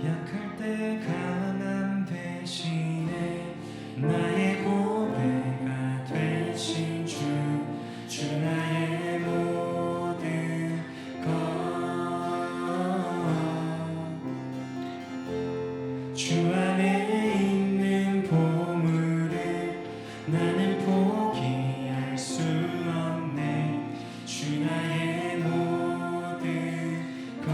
약할 때 강함 대신에 나의 보배가 되신 주 나의 모든 것. 주 안에 있는 보물을 나는 포기할 수 없네. 주 나의 모든 것.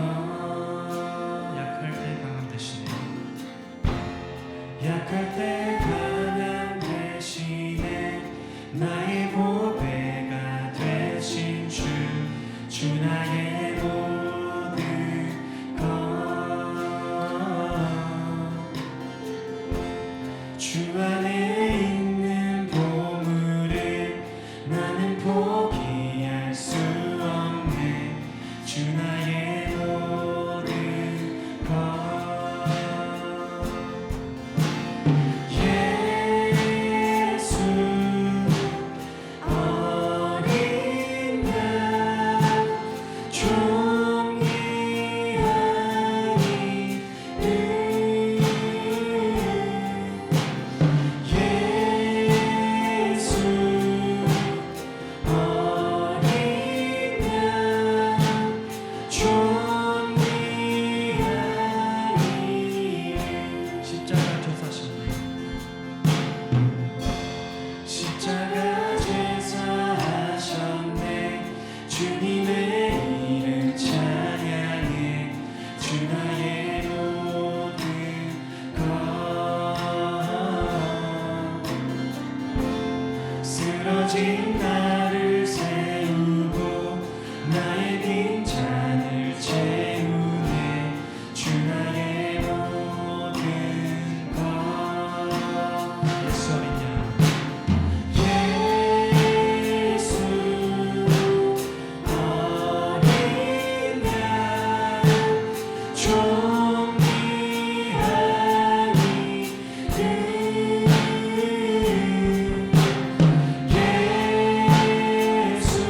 약할 때 강함 대신에 강함 대신에 나의 보배가 되신 주 나의 모든 것. 주 안에 있는 보물을 나는 포기할 수 없네. 주 나의 모든 것. 예수 어린 양 존귀하니 예수 어린 양 존귀하니 십자가 조사시네. 십자가 제사하셨네. 주님의 이름 찬양해. 주 나의 모든 것. 쓰러진 나를 세우고 나의 빈잔을 채우네. 주 나의 모든 것. 예수 어린 양 예수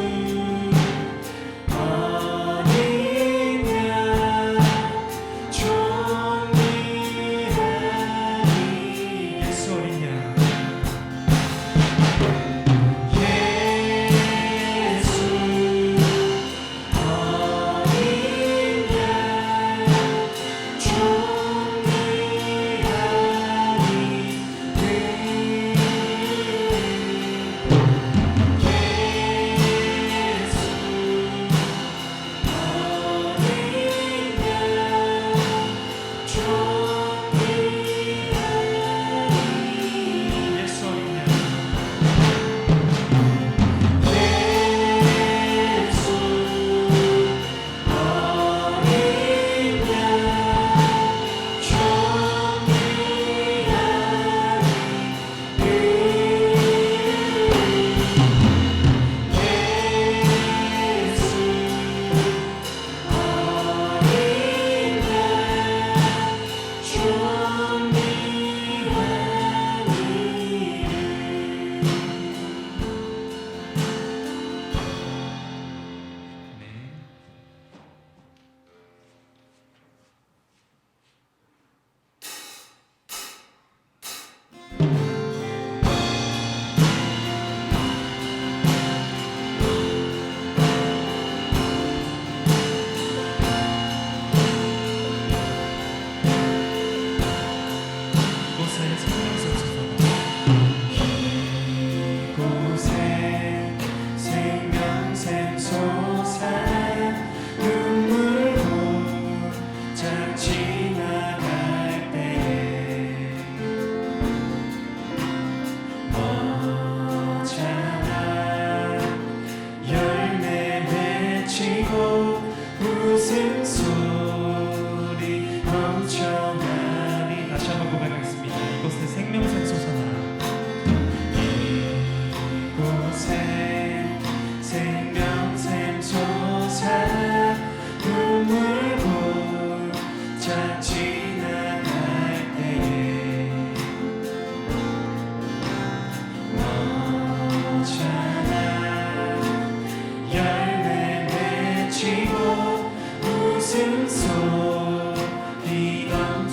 어린 양 존귀하니 예수 어린 양 존귀하니 예수 어린 양 예수 어린 양 웃음소리 넘쳐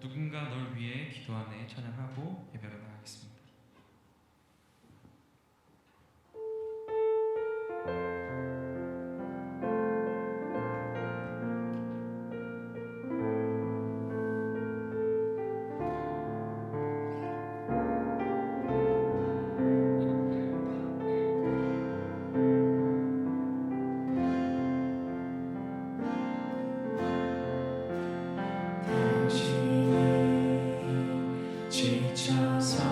누군가 널 위해 기도하네 찬양하고 예배로 나가겠습니다. 당신이 지쳐서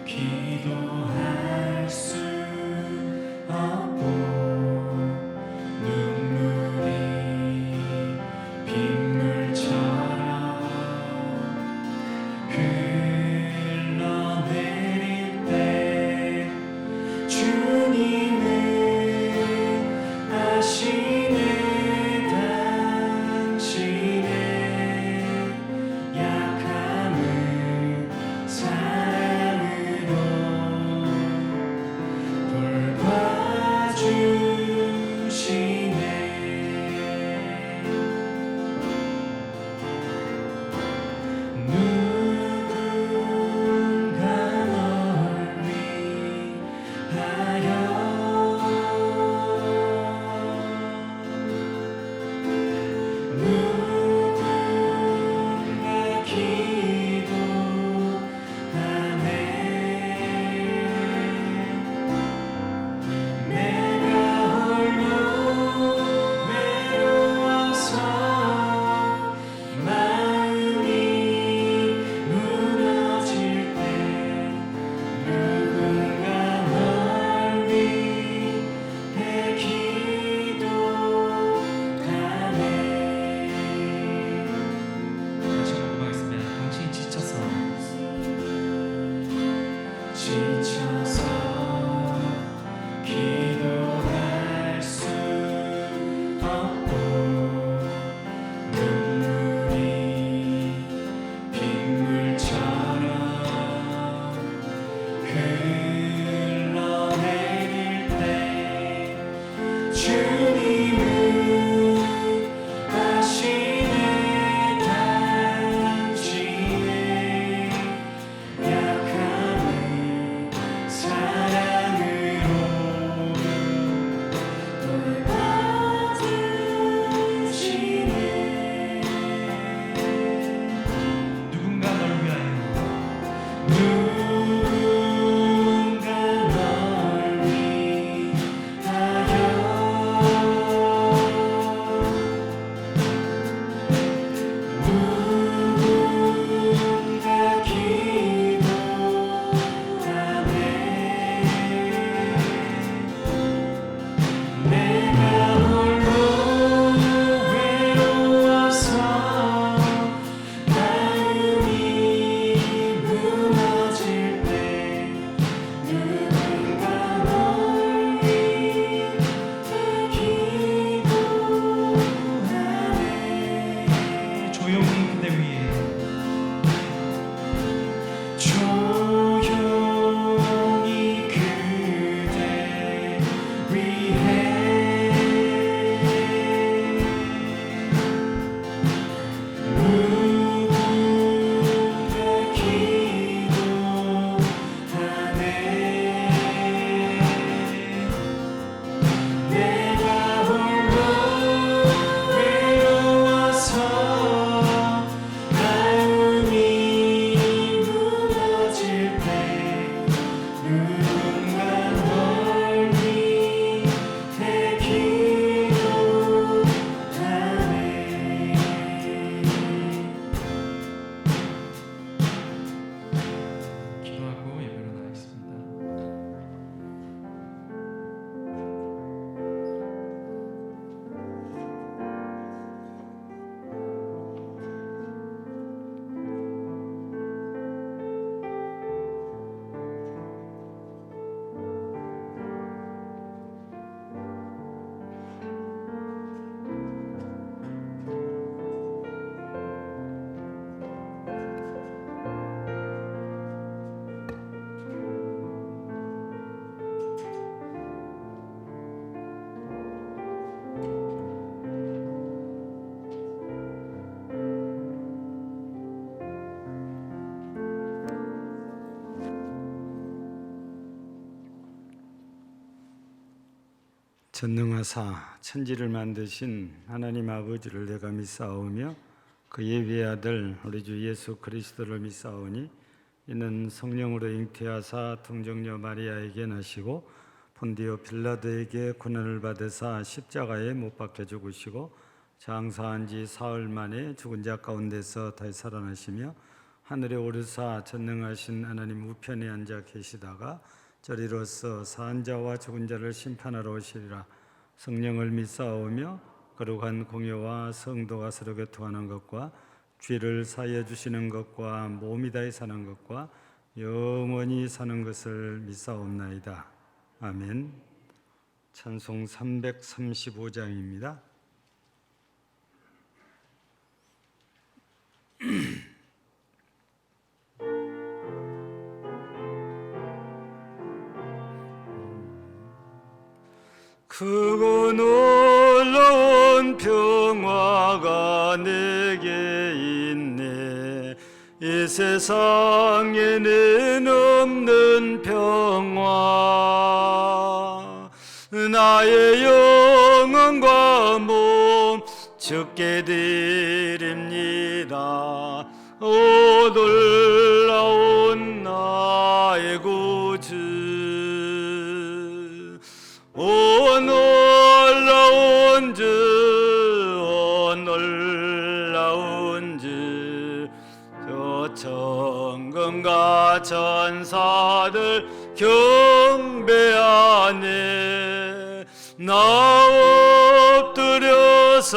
기도할 수 없고 눈물이 빗물처럼 흘러내릴 때 주님은 아시네. 당신의 전능하사 천지를 만드신 하나님 아버지를 내가 믿사오며 그의 외아들 우리 주 예수 그리스도를 믿사오니 이는 성령으로 잉태하사 동정녀 마리아에게 나시고 본디오 빌라도에게 고난을 받으사 십자가에 못 박혀 죽으시고 장사한 지 사흘 만에 죽은 자 가운데서 다시 살아나시며 하늘에 오르사 전능하신 하나님 우편에 앉아 계시다가 저리로서 사한 자와 죽은 자를 심판하러 오시리라. 성령을 믿사오며 거룩한 공예와 성도가 서로 교통하는 것과 죄를 사하여 주시는 것과 몸이 다해 사는 것과 영원히 사는 것을 믿사옵나이다. 아멘. 찬송 335장입니다. 크고 놀라운 평화가 내게 있네. 이 세상에는 없는 평화. 나의 영혼과 몸 주께 드립니다. 오 놀라운 나의 구주, 오 놀라운 주, 오 놀라운 주. 저 천군과 천사들 경배하네. 나 엎드려서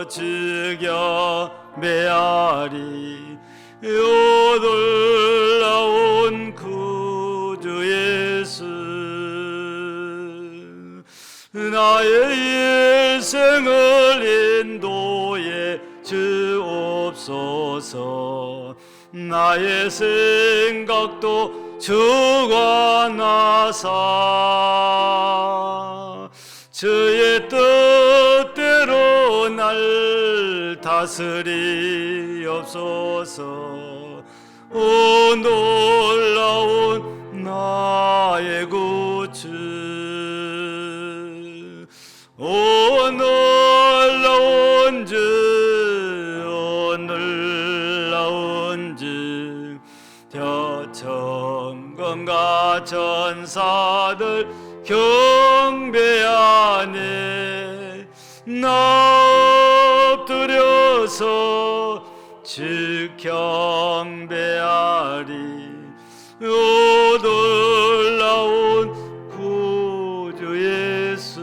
주겨 매하리. 오 놀라운 구주 예수, 나의 일생을 인도해 주옵소서. 나의 생각도 주관하사 주의 뜻대로 날 다스리옵소서. 오 놀라운 나의 구주, 오 놀라운 주, 오 놀라운 주. 저 천군과 천사들 경배하네. 나 엎드려서 주 경배하리. 오 놀라운 구주 예수,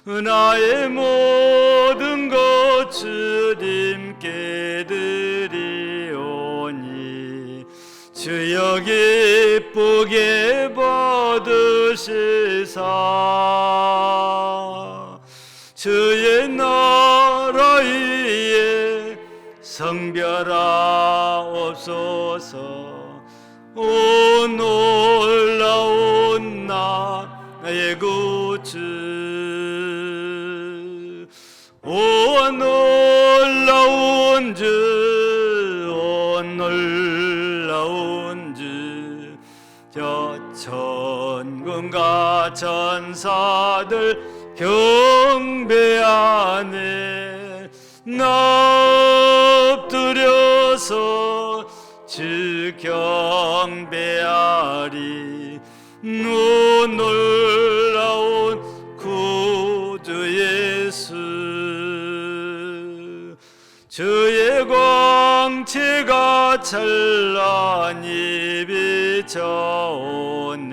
나의 모든 것 주님께 드리오니 주여 기쁘게 받으시사. 주의 나라 위에 성별하옵소서. 오 놀라운 나의 구주, 오 놀라운 주, 오 놀라운 주. 저 천군과 천사들 경배하네. 나 엎드려서 주 경배하리. 오 놀라운 구주 예수, 주의 광채가 찬란히 비춰오네.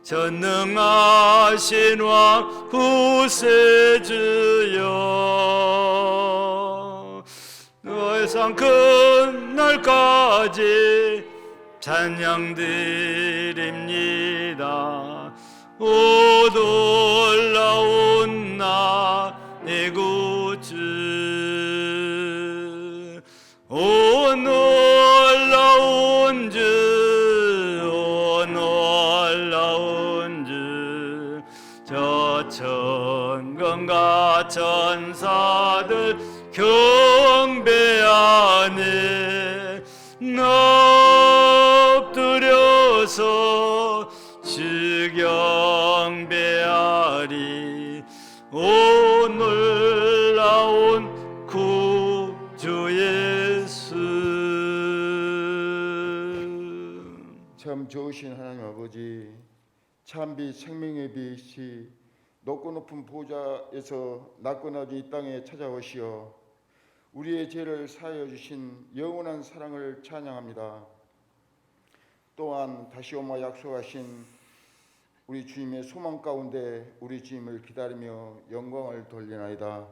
전능하신 왕 구세주여, 너의 상 큰 날까지 찬양 드립니다. 오 놀라운 나의 구주, 오 놀라운 주, 오 놀라운 주. 저 천군과 천사들 경배하네. 나 엎드려서 주겨 오 놀라운 구주 예수. 참 좋으신 하나님 아버지, 참비 생명의 빛이 높고 높은 보좌에서 낮고 낮은 이 땅에 찾아오시어 우리의 죄를 사하여 주신 영원한 사랑을 찬양합니다. 또한 다시 오마 약속하신 우리 주님의 소망 가운데 우리 주님을 기다리며 영광을 돌리나이다.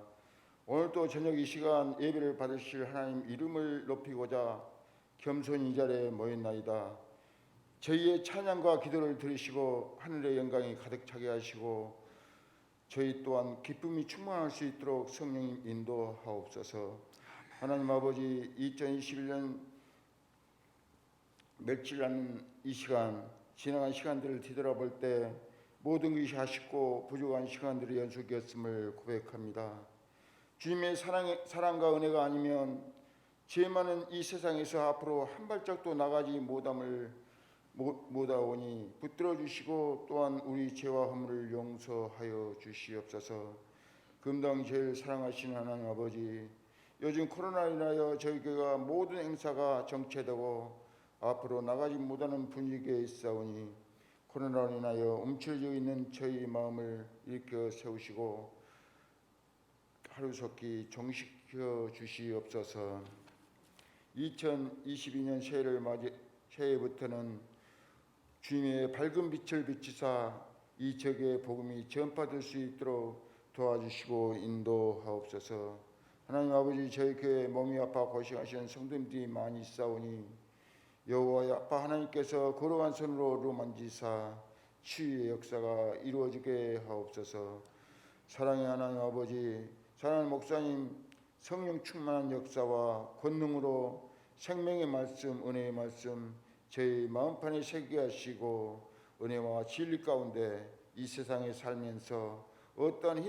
오늘도 저녁 이 시간 예배를 받으실 하나님 이름을 높이고자 겸손히 이 자리에 모였나이다. 저희의 찬양과 기도를 들으시고 하늘의 영광이 가득 차게 하시고 저희 또한 기쁨이 충만할 수 있도록 성령님 인도하옵소서. 하나님 아버지, 2021년 며칠 남은 이 시간, 지나간 시간들을 뒤돌아볼 때 모든 것이 아쉽고 부족한 시간들이 연속이었음을 고백합니다. 주님의 사랑과 은혜가 아니면 죄 많은 이 세상에서 앞으로 한 발짝도 나가지 못하오니 붙들어 주시고 또한 우리 죄와 허물을 용서하여 주시옵소서. 금당 제일 사랑하시는 하나님 아버지, 요즘 코로나로 인하여 저희 교회가 모든 행사가 정체되고 앞으로 나가지 못하는 분위기에 있사오니 코로나로 인하여 움츠러져 있는 저희 마음을 일으켜 세우시고 하루속히 종식시켜 주시옵소서. 2022년 새해부터는 주님의 밝은 빛을 비치사 이 지역의 복음이 전파될 수 있도록 도와주시고 인도하옵소서. 하나님 아버지, 저희 교회 몸이 아파 고생하시는 성도님들이 많이 있사오니 여호와 아빠 하나님께서 거룩한 손으로 만지사 치유의 역사가 이루어지게 하옵소서. 사랑의 하나님 아버지, 사랑하는 목사님 성령 충만한 역사와 권능으로 생명의 말씀, 은혜의 말씀 저희 마음판에 새기게 하시고 은혜와 진리 가운데 이 세상에 살면서 어떠한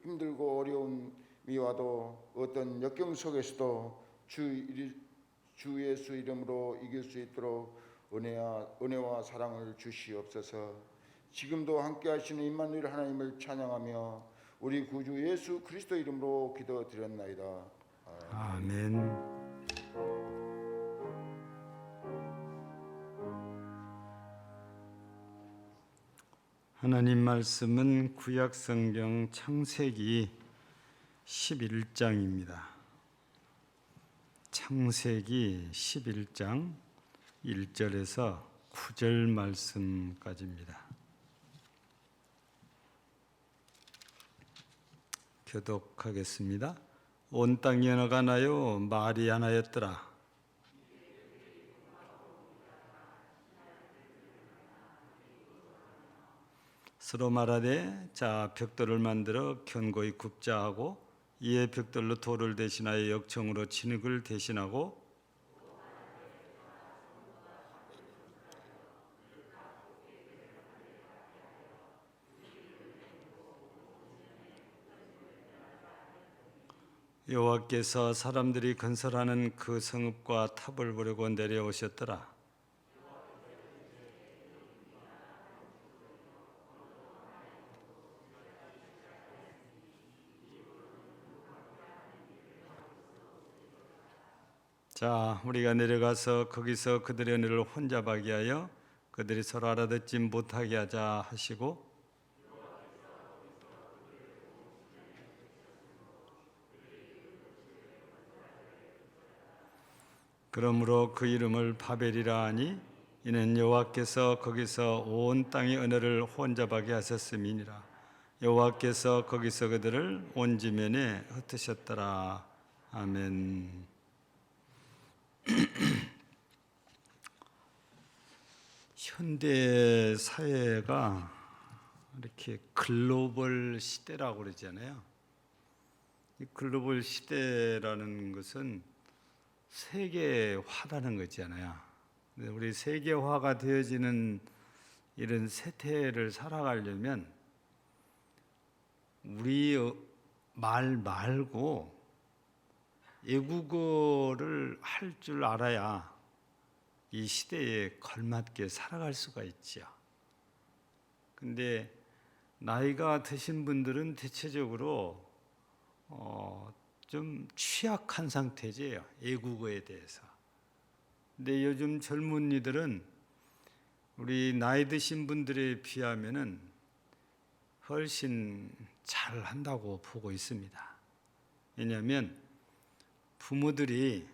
힘들고 어려움이 와도 어떤 역경 속에서도 주 예수 이름으로 이길 수 있도록 은혜와 사랑을 주시옵소서. 지금도 함께 하시는 임마누엘 하나님을 찬양하며 우리 구주 예수 그리스도 이름으로 기도드렸나이다. 아멘. 하나님 말씀은 구약 성경 창세기 11장입니다. 창세기 11장 1절에서 9절 말씀까지입니다. 교독하겠습니다. 온 땅이 연어가나요 말이 하나였더라. 서로 말하되 자 벽돌을 만들어 견고히 굽자 하고 이에 벽돌로 돌을 대신하여 역청으로 진흙을 대신하고 여호와께서 사람들이 건설하는 그 성읍과 탑을 보려고 내려오셨더라. 자, 우리가 내려가서 거기서 그들의 은혜를 혼잡하게 하여 그들이 서로 알아듣지 못하게 하자 하시고 그러므로 그 이름을 바벨이라 하니 이는 여호와께서 거기서 온 땅의 은혜를 혼잡하게 하셨음이니라. 여호와께서 거기서 그들을 온 지면에 흩으셨더라. 아멘. 현대 사회가 이렇게 글로벌 시대라고 그러잖아요. 이 글로벌 시대라는 것은 세계화라는 거잖아요. 우리 세계화가 되어지는 이런 세태를 살아가려면 우리 말 말고 외국어를 할 줄 알아야 이 시대에 걸맞게 살아갈 수가 있죠. 근데 나이가 드신 분들은 대체적으로 좀 취약한 상태지요. 애국어에 대해서. 근데 요즘 젊은이들은 우리 나이 드신 분들에 비하면은 훨씬 잘 한다고 보고 있습니다. 왜냐하면 부모들이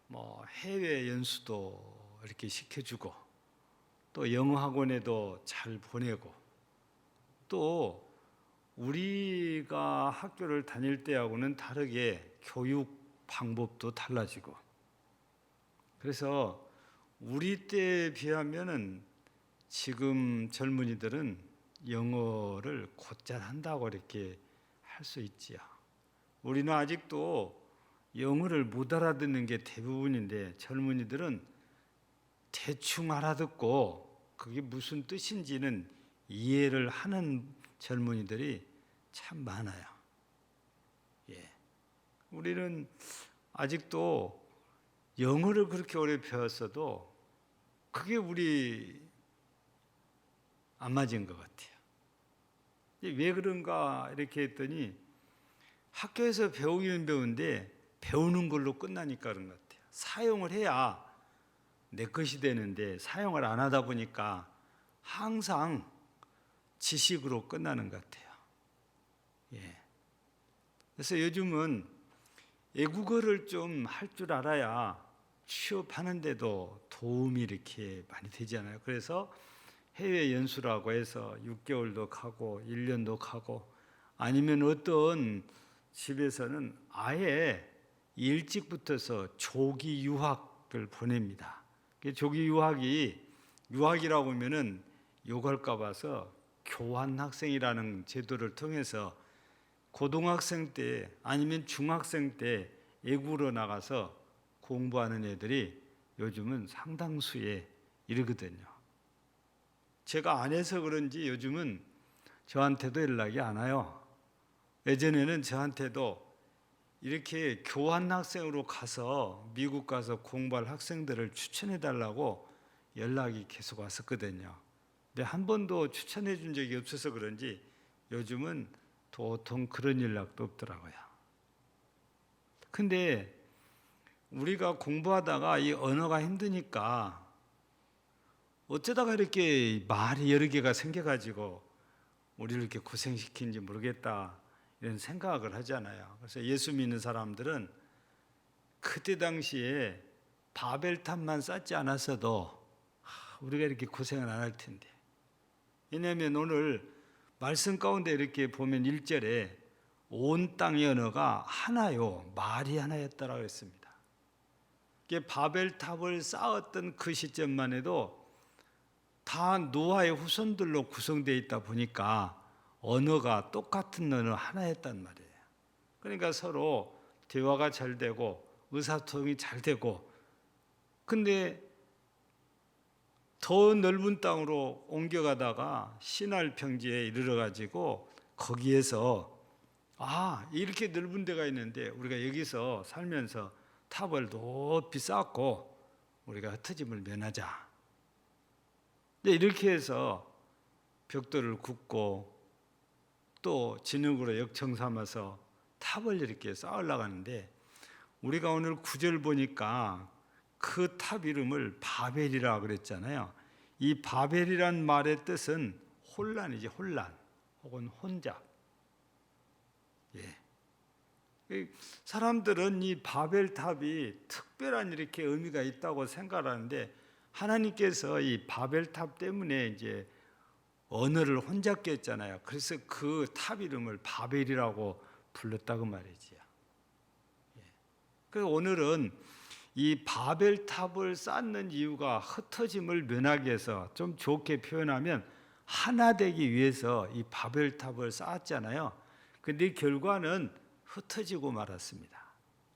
뭐 해외 연수도 이렇게 시켜주고 또 영어 학원에도 잘 보내고 또 우리가 학교를 다닐 때하고는 다르게 교육 방법도 달라지고 그래서 우리 때에 비하면은 지금 젊은이들은 영어를 곧잘 한다고 이렇게 할 수 있지요. 우리는 아직도 영어를 못 알아듣는 게 대부분인데 젊은이들은 대충 알아듣고 그게 무슨 뜻인지는 이해를 하는 젊은이들이 참 많아요. 예. 우리는 아직도 영어를 그렇게 오래 배웠어도 그게 우리 안 맞은 것 같아요. 왜 그런가 이렇게 했더니 학교에서 배우기는 배우는데 배우는 걸로 끝나니까 그런 것 같아요. 사용을 해야 내 것이 되는데 사용을 안 하다 보니까 항상 지식으로 끝나는 것 같아요. 예. 그래서 요즘은 애국어를 좀 할 줄 알아야 취업하는데도 도움이 이렇게 많이 되잖아요. 그래서 해외 연수라고 해서 6개월도 가고 1년도 가고 아니면 어떤 집에서는 아예 일찍부터서 조기 유학을 보냅니다. 조기 유학이라고 하면은 욕할까 봐서 교환 학생이라는 제도를 통해서 고등학생 때 아니면 중학생 때 외국으로 나가서 공부하는 애들이 요즘은 상당수에 이르거든요. 제가 안 해서 그런지 요즘은 저한테도 연락이 안 와요. 예전에는 저한테도 이렇게 교환 학생으로 가서 미국 가서 공부할 학생들을 추천해 달라고 연락이 계속 왔었거든요. 근데 한 번도 추천해 준 적이 없어서 그런지 요즘은 도통 그런 연락도 없더라고요. 근데 우리가 공부하다가 이 언어가 힘드니까 어쩌다가 이렇게 말이 여러 개가 생겨가지고 우리를 이렇게 고생시키는지 모르겠다 이런 생각을 하잖아요. 그래서 예수 믿는 사람들은 그때 당시에 바벨탑만 쌓지 않았어도 우리가 이렇게 고생을 안 할 텐데. 왜냐하면 오늘 말씀 가운데 이렇게 보면 1절에 온 땅의 언어가 하나요, 말이 하나였다라고 했습니다. 바벨탑을 쌓았던 그 시점만 해도 다 노아의 후손들로 구성되어 있다 보니까 언어가 똑같은 언어 하나였단 말이에요. 그러니까 서로 대화가 잘 되고 의사소통이 잘 되고 근데 더 넓은 땅으로 옮겨가다가 시날 평지에 이르러가지고 거기에서 이렇게 넓은 데가 있는데 우리가 여기서 살면서 탑을 높이 쌓고 우리가 흩어짐을 면하자. 이렇게 해서 벽돌을 굽고 또 진흙으로 역청 삼아서 탑을 이렇게 쌓아 올라가는데 우리가 오늘 9절 보니까 그 탑 이름을 바벨이라 그랬잖아요. 이 바벨이란 말의 뜻은 혼란이지, 혼란 혹은 혼잡. 사람들은 이 바벨탑이 특별한 이렇게 의미가 있다고 생각하는데 하나님께서 이 바벨탑 때문에 이제 언어를 혼잡게 했잖아요. 그래서 그 탑 이름을 바벨이라고 불렀다고 말이지요. 그래서 오늘은 이 바벨탑을 쌓는 이유가 흩어짐을 면하기 위해서 좀 좋게 표현하면 하나 되기 위해서 이 바벨탑을 쌓았잖아요. 근데 결과는 흩어지고 말았습니다.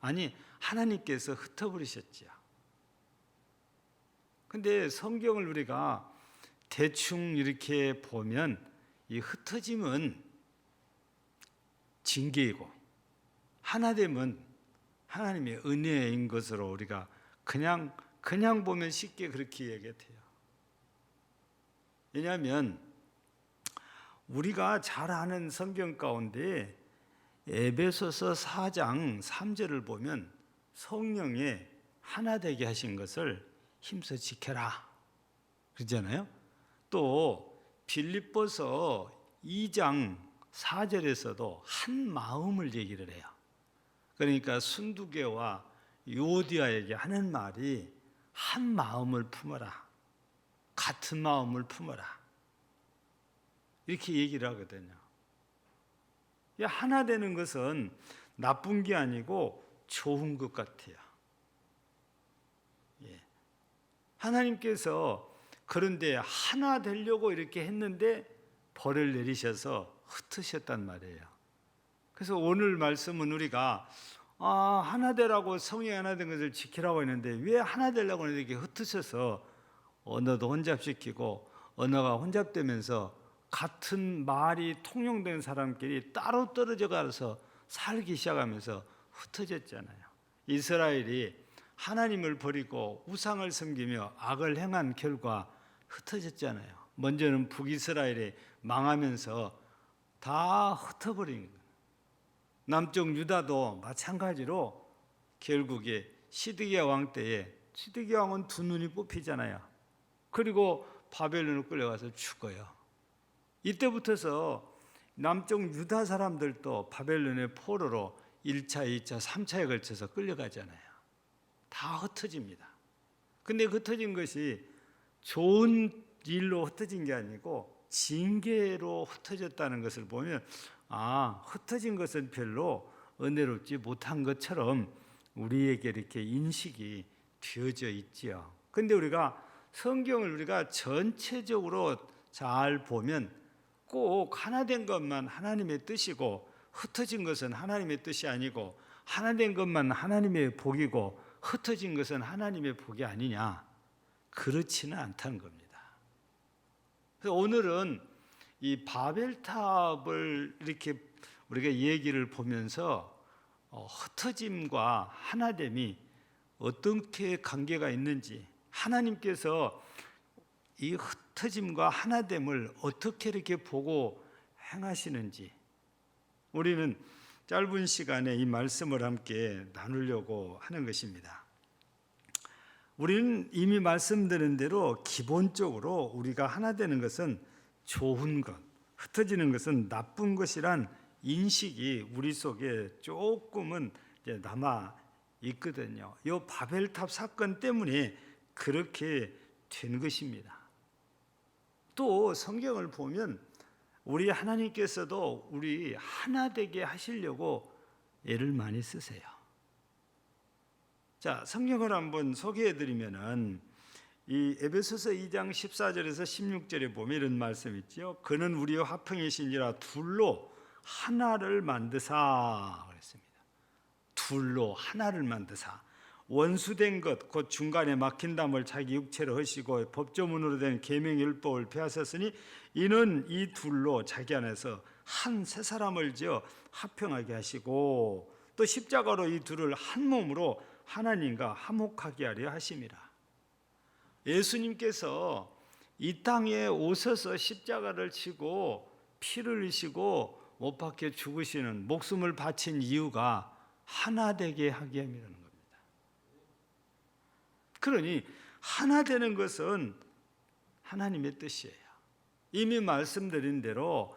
아니, 하나님께서 흩어버리셨지요. 근데 성경을 우리가 대충 이렇게 보면 이 흩어짐은 징계이고 하나됨은 하나님의 은혜인 것으로 우리가 그냥 보면 쉽게 그렇게 얘기해요. 왜냐하면 우리가 잘 아는 성경 가운데 에베소서 4장 3절을 보면 성령에 하나 되게 하신 것을 힘써 지켜라 그러잖아요. 또 빌립보서 2장 4절에서도 한 마음을 얘기를 해요. 그러니까 순두개와 요디아에게 하는 말이 한 마음을 품어라, 같은 마음을 품어라, 이렇게 얘기를 하거든요. 하나 되는 것은 나쁜 게 아니고 좋은 것 같아요. 하나님께서 그런데 하나 되려고 이렇게 했는데 벌을 내리셔서 흩으셨단 말이에요. 그래서 오늘 말씀은 우리가 하나 되라고, 성령이 하나 된 것을 지키라고 했는데 왜 하나 되려고 하는데 이렇게 흩으셔서 언어도 혼잡시키고 언어가 혼잡되면서 같은 말이 통용된 사람끼리 따로 떨어져 가서 살기 시작하면서 흩어졌잖아요. 이스라엘이 하나님을 버리고 우상을 섬기며 악을 행한 결과 흩어졌잖아요. 먼저는 북이스라엘이 망하면서 다 흩어버린 거예요. 남쪽 유다도 마찬가지로 결국에 시드기야 왕 때에, 시드기야 왕은 두 눈이 뽑히잖아요. 그리고 바벨론으로 끌려가서 죽어요. 이때부터서 남쪽 유다 사람들도 바벨론의 포로로 1차, 2차, 3차에 걸쳐서 끌려가잖아요. 다 흩어집니다. 근데 흩어진 것이 좋은 일로 흩어진 게 아니고 징계로 흩어졌다는 것을 보면 흩어진 것은 별로 은혜롭지 못한 것처럼 우리에게 이렇게 인식이 되어져 있지요. 근데 우리가 성경을 우리가 전체적으로 잘 보면 꼭 하나 된 것만 하나님의 뜻이고 흩어진 것은 하나님의 뜻이 아니고 하나 된 것만 하나님의 복이고 흩어진 것은 하나님의 복이 아니냐, 그렇지는 않다는 겁니다. 그래서 오늘은 이 바벨탑을 이렇게 우리가 얘기를 보면서 흩어짐과 하나됨이 어떻게 관계가 있는지, 하나님께서 이 흩어짐과 하나됨을 어떻게 이렇게 보고 행하시는지 우리는 짧은 시간에 이 말씀을 함께 나누려고 하는 것입니다. 우리는 이미 말씀드린 대로 기본적으로 우리가 하나 되는 것은 좋은 것, 흩어지는 것은 나쁜 것이란 인식이 우리 속에 조금은 이제 남아 있거든요. 이 바벨탑 사건 때문에 그렇게 된 것입니다. 또 성경을 보면 우리 하나님께서도 우리 하나 되게 하시려고 애를 많이 쓰세요. 자, 성경을 한번 소개해 드리면은 이 에베소서 2장 14절에서 16절에 보면 이런 말씀 있죠. 그는 우리의 화평이시니라 둘로 하나를 만드사 그랬습니다. 둘로 하나를 만드사 원수된 것 곧 중간에 막힌 담을 자기 육체로 하시고 법조문으로 된 계명율법을 폐하셨으니 이는 이 둘로 자기 안에서 한 새 사람을 지어 화평하게 하시고 또 십자가로 이 둘을 한 몸으로 하나님과 화목하게 하려 하심이라. 예수님께서 이 땅에 오셔서 십자가를 치고 피를 흘리시고 못 박혀 죽으시는 목숨을 바친 이유가 하나 되게 하게 함이라는 겁니다. 그러니 하나 되는 것은 하나님의 뜻이에요. 이미 말씀드린 대로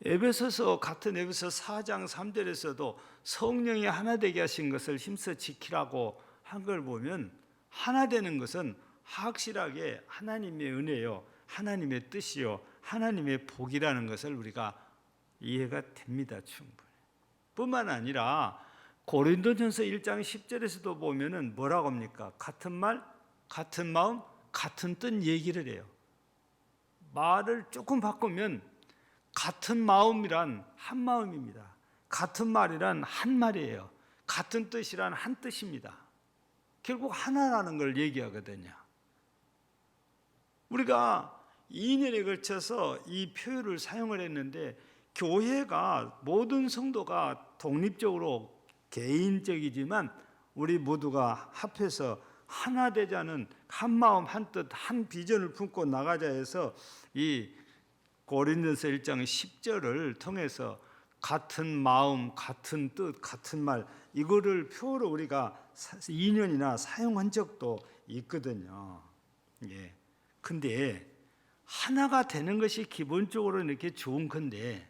에베소서 같은 에베소 4장 3절에서도 성령이 하나 되게 하신 것을 힘써 지키라고 한 걸 보면 하나 되는 것은 확실하게 하나님의 은혜요, 하나님의 뜻이요, 하나님의 복이라는 것을 우리가 이해가 됩니다. 충분히. 뿐만 아니라 고린도전서 1장 10절에서도 보면은 뭐라고 합니까? 같은 말, 같은 마음, 같은 뜻 얘기를 해요. 말을 조금 바꾸면 같은 마음이란 한 마음입니다. 같은 말이란 한 말이에요. 같은 뜻이란 한 뜻입니다. 결국 하나라는 걸 얘기하거든요. 우리가 2년에 걸쳐서 이 표현을 사용을 했는데 교회가 모든 성도가 독립적으로 개인적이지만 우리 모두가 합해서 하나 되자는 한 마음 한 뜻 한 비전을 품고 나가자 해서 이 고린도서 1장 10절을 통해서 같은 마음, 같은 뜻, 같은 말 이거를 표로 우리가 2년이나 사용한 적도 있거든요. 예. 근데 하나가 되는 것이 기본적으로 이렇게 좋은 건데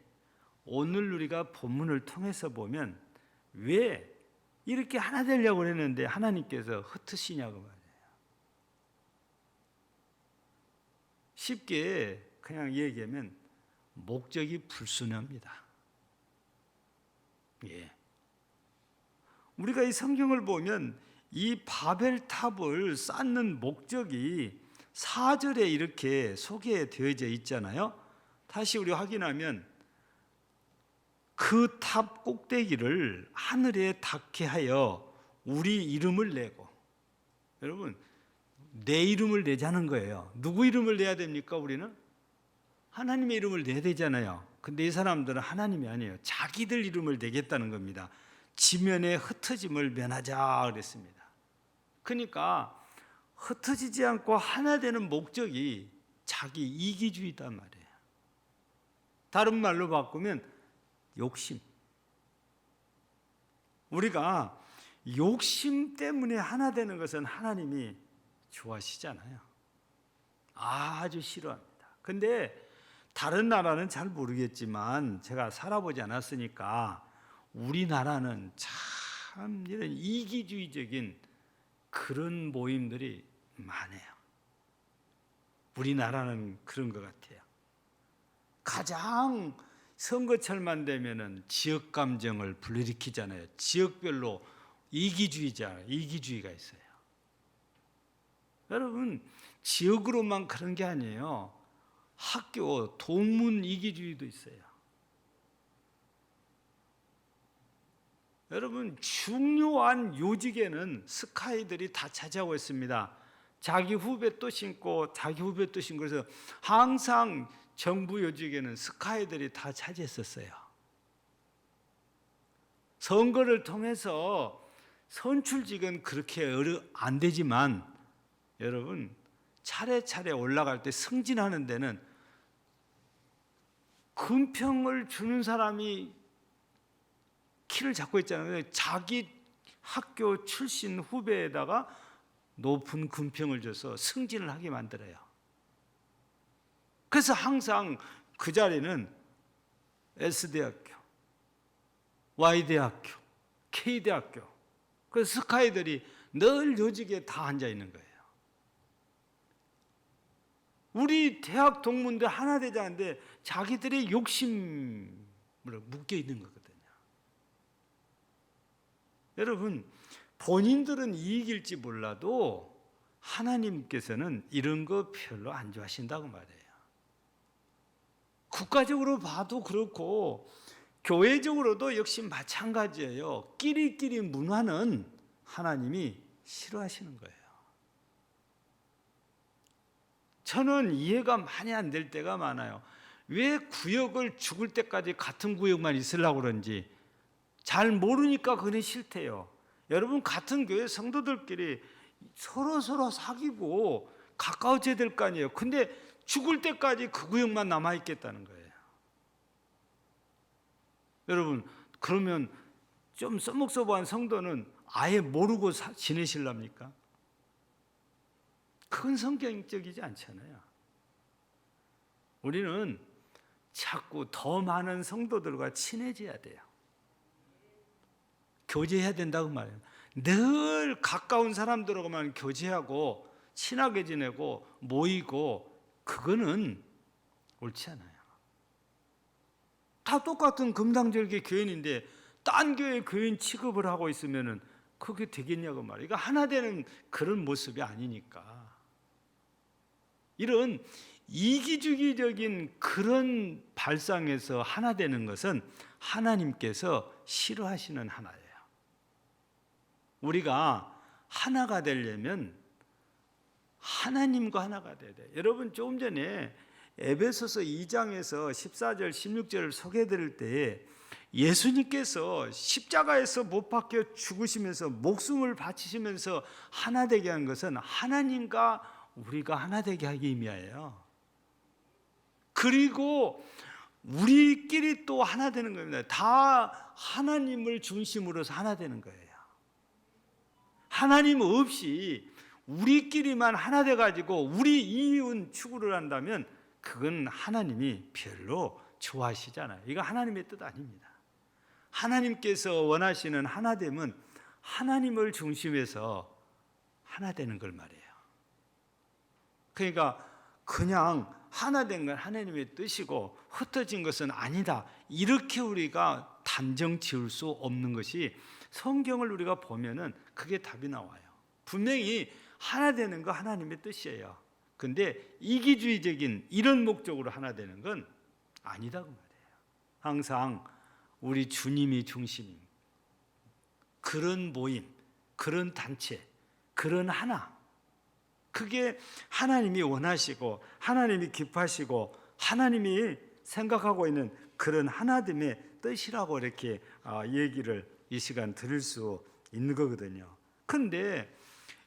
오늘 우리가 본문을 통해서 보면 왜 이렇게 하나 되려고 그랬는데 하나님께서 흩으시냐고 말이에요. 쉽게 그냥 얘기하면 목적이 불순합니다. 예. 우리가 이 성경을 보면 이 바벨탑을 쌓는 목적이 4절에 이렇게 소개되어져 있잖아요. 다시 우리 확인하면 그 탑 꼭대기를 하늘에 닿게 하여 우리 이름을 내고, 여러분 내 이름을 내자는 거예요. 누구 이름을 내야 됩니까? 우리는 하나님의 이름을 내야 되잖아요. 근데 이 사람들은 하나님이 아니에요. 자기들 이름을 내겠다는 겁니다. 지면에 흩어짐을 면하자 그랬습니다. 그러니까 흩어지지 않고 하나 되는 목적이 자기 이기주의단 말이에요. 다른 말로 바꾸면 욕심. 우리가 욕심 때문에 하나 되는 것은 하나님이 좋아하시잖아요. 아주 싫어합니다. 근데 다른 나라는 잘 모르겠지만 제가 살아보지 않았으니까 우리나라는 참 이런 이기주의적인 그런 모임들이 많아요. 우리나라는 그런 것 같아요. 가장 선거철만 되면은 지역 감정을 불러일으키잖아요. 지역별로 이기주의가 있어요. 여러분 지역으로만 그런 게 아니에요. 학교 동문 이기주의도 있어요. 여러분 중요한 요직에는 스카이들이 다 차지하고 있습니다. 자기 후배 또 신고 자기 후배 또 신고 그래서 항상 정부 요직에는 스카이들이 다 차지했었어요. 선거를 통해서 선출직은 그렇게 안 되지만 여러분 차례차례 올라갈 때 승진하는 데는 금평을 주는 사람이 키를 잡고 있잖아요. 자기 학교 출신 후배에다가 높은 금평을 줘서 승진을 하게 만들어요. 그래서 항상 그 자리는 S대학교, Y대학교, K대학교 그 스카이들이 늘 요직에 다 앉아 있는 거예요. 우리 대학 동문들 하나 되자는데 자기들의 욕심으로 묶여 있는 거거든요. 여러분 본인들은 이익일지 몰라도 하나님께서는 이런 거 별로 안 좋아하신다고 말해요. 국가적으로 봐도 그렇고 교회적으로도 역시 마찬가지예요. 끼리끼리 문화는 하나님이 싫어하시는 거예요. 저는 이해가 많이 안 될 때가 많아요. 왜 구역을 죽을 때까지 같은 구역만 있으려고 그런지 잘 모르니까 그게 싫대요. 여러분 같은 교회 성도들끼리 서로 사귀고 가까워져야 될 거 아니에요. 근데 죽을 때까지 그 구역만 남아있겠다는 거예요. 여러분 그러면 좀 써먹서보한 성도는 아예 모르고 지내실랍니까? 그건 성경적이지 않잖아요. 우리는 자꾸 더 많은 성도들과 친해져야 돼요. 교제해야 된다고 말해요. 늘 가까운 사람들하고만 교제하고 친하게 지내고 모이고 그거는 옳지 않아요. 다 똑같은 금당절개 교인인데 딴 교회 교인 취급을 하고 있으면은 그게 되겠냐고 말이에요. 이거 하나 되는 그런 모습이 아니니까. 이런 이기주의적인 그런 발상에서 하나 되는 것은 하나님께서 싫어하시는 하나예요. 우리가 하나가 되려면 하나님과 하나가 돼야 돼요. 여러분 조금 전에 에베소서 2장에서 14절 16절을 소개해 드릴 때에 예수님께서 십자가에서 못 박혀 죽으시면서 목숨을 바치시면서 하나 되게 한 것은 하나님과 우리가 하나 되게 하기 위하여요. 그 그리고 우리끼리 또 하나 되는 겁니다. 다 하나님을 중심으로서 하나 되는 거예요. 하나님 없이 우리끼리만 하나 돼가지고 우리 이윤 추구를 한다면 그건 하나님이 별로 좋아하시잖아요. 이거 하나님의 뜻 아닙니다. 하나님께서 원하시는 하나됨은 하나님을 중심에서 하나 되는 걸 말해요. 그러니까 그냥 하나 된 건 하나님의 뜻이고 흩어진 것은 아니다, 이렇게 우리가 단정 지을 수 없는 것이 성경을 우리가 보면은 그게 답이 나와요. 분명히 하나 되는 거 하나님의 뜻이에요. 근데 이기주의적인 이런 목적으로 하나 되는 건 아니다고 말이에요. 항상 우리 주님이 중심입니다. 그런 모임, 그런 단체, 그런 하나, 그게 하나님이 원하시고 하나님이 기뻐하시고 하나님이 생각하고 있는 그런 하나됨의 뜻이라고 이렇게 얘기를 이 시간 들을 수 있는 거거든요. 그런데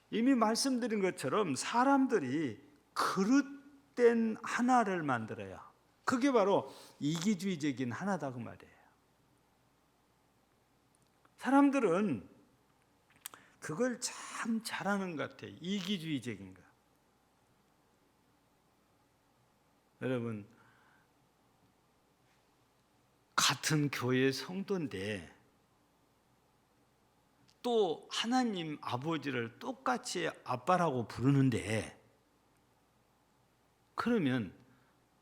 이미 말씀드린 것처럼 사람들이 그릇된 하나를 만들어요. 그게 바로 이기주의적인 하나다 그 말이에요. 사람들은 그걸 참 잘하는 것 같아요. 이기주의적인 거. 여러분, 같은 교회 성도인데 또 하나님 아버지를 똑같이 아빠라고 부르는데, 그러면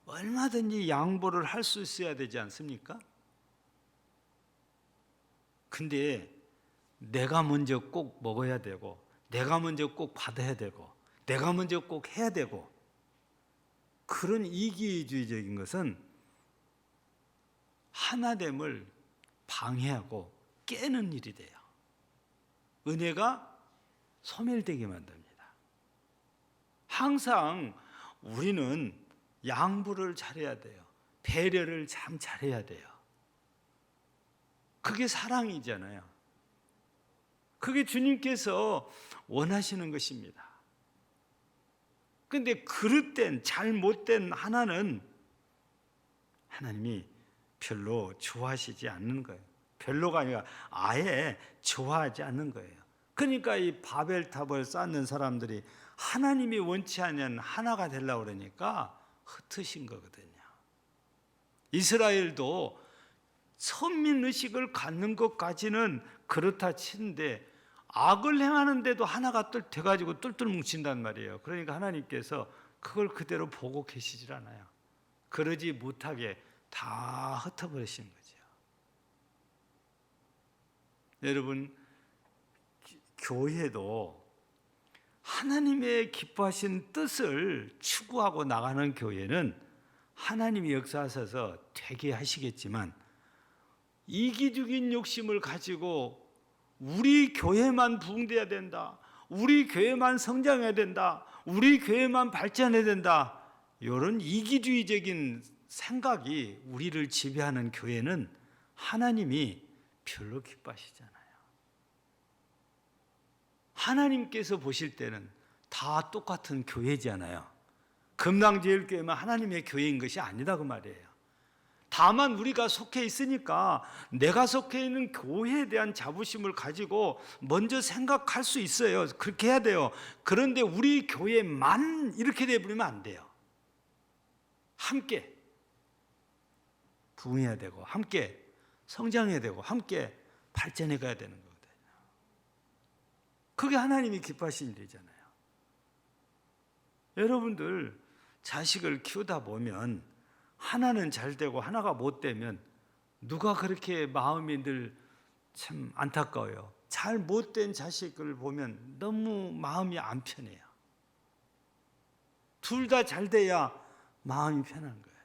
얼마든지 양보를 할 수 있어야 되지 않습니까? 근데 내가 먼저 꼭 먹어야 되고, 내가 먼저 꼭 받아야 되고, 내가 먼저 꼭 해야 되고, 그런 이기주의적인 것은 하나됨을 방해하고 깨는 일이 돼요. 은혜가 소멸되게 만듭니다. 항상 우리는 양보를 잘해야 돼요. 배려를 참 잘해야 돼요. 그게 사랑이잖아요. 그게 주님께서 원하시는 것입니다. 그런데 그릇된 잘못된 하나는 하나님이 별로 좋아하시지 않는 거예요. 별로가 아니라 아예 좋아하지 않는 거예요. 그러니까 이 바벨탑을 쌓는 사람들이 하나님이 원치 않는 하나가 되려고 그러니까 흩으신 거거든요. 이스라엘도 선민의식을 갖는 것까지는 그렇다 치는데 악을 행하는데도 하나가 돼가지고 똘똘 뭉친단 말이에요. 그러니까 하나님께서 그걸 그대로 보고 계시질 않아요. 그러지 못하게 다 흩어버리신 거죠. 여러분, 교회도 하나님의 기뻐하신 뜻을 추구하고 나가는 교회는 하나님이 역사하셔서 되게 하시겠지만, 이기적인 욕심을 가지고 우리 교회만 부흥돼야 된다, 우리 교회만 성장해야 된다, 우리 교회만 발전해야 된다, 이런 이기주의적인 생각이 우리를 지배하는 교회는 하나님이 별로 기뻐하시잖아요. 하나님께서 보실 때는 다 똑같은 교회잖아요. 금강제일교회만 하나님의 교회인 것이 아니다 그 말이에요. 다만 우리가 속해 있으니까 내가 속해 있는 교회에 대한 자부심을 가지고 먼저 생각할 수 있어요. 그렇게 해야 돼요. 그런데 우리 교회만 이렇게 돼버리면 안 돼요. 함께 부흥해야 되고, 함께 성장해야 되고, 함께 발전해 가야 되는 거거든요. 그게 하나님이 기뻐하신 일이잖아요. 여러분들 자식을 키우다 보면 하나는 잘 되고 하나가 못 되면 누가 그렇게 마음이 늘 참 안타까워요. 잘 못된 자식을 보면 너무 마음이 안 편해요. 둘 다 잘 돼야 마음이 편한 거예요.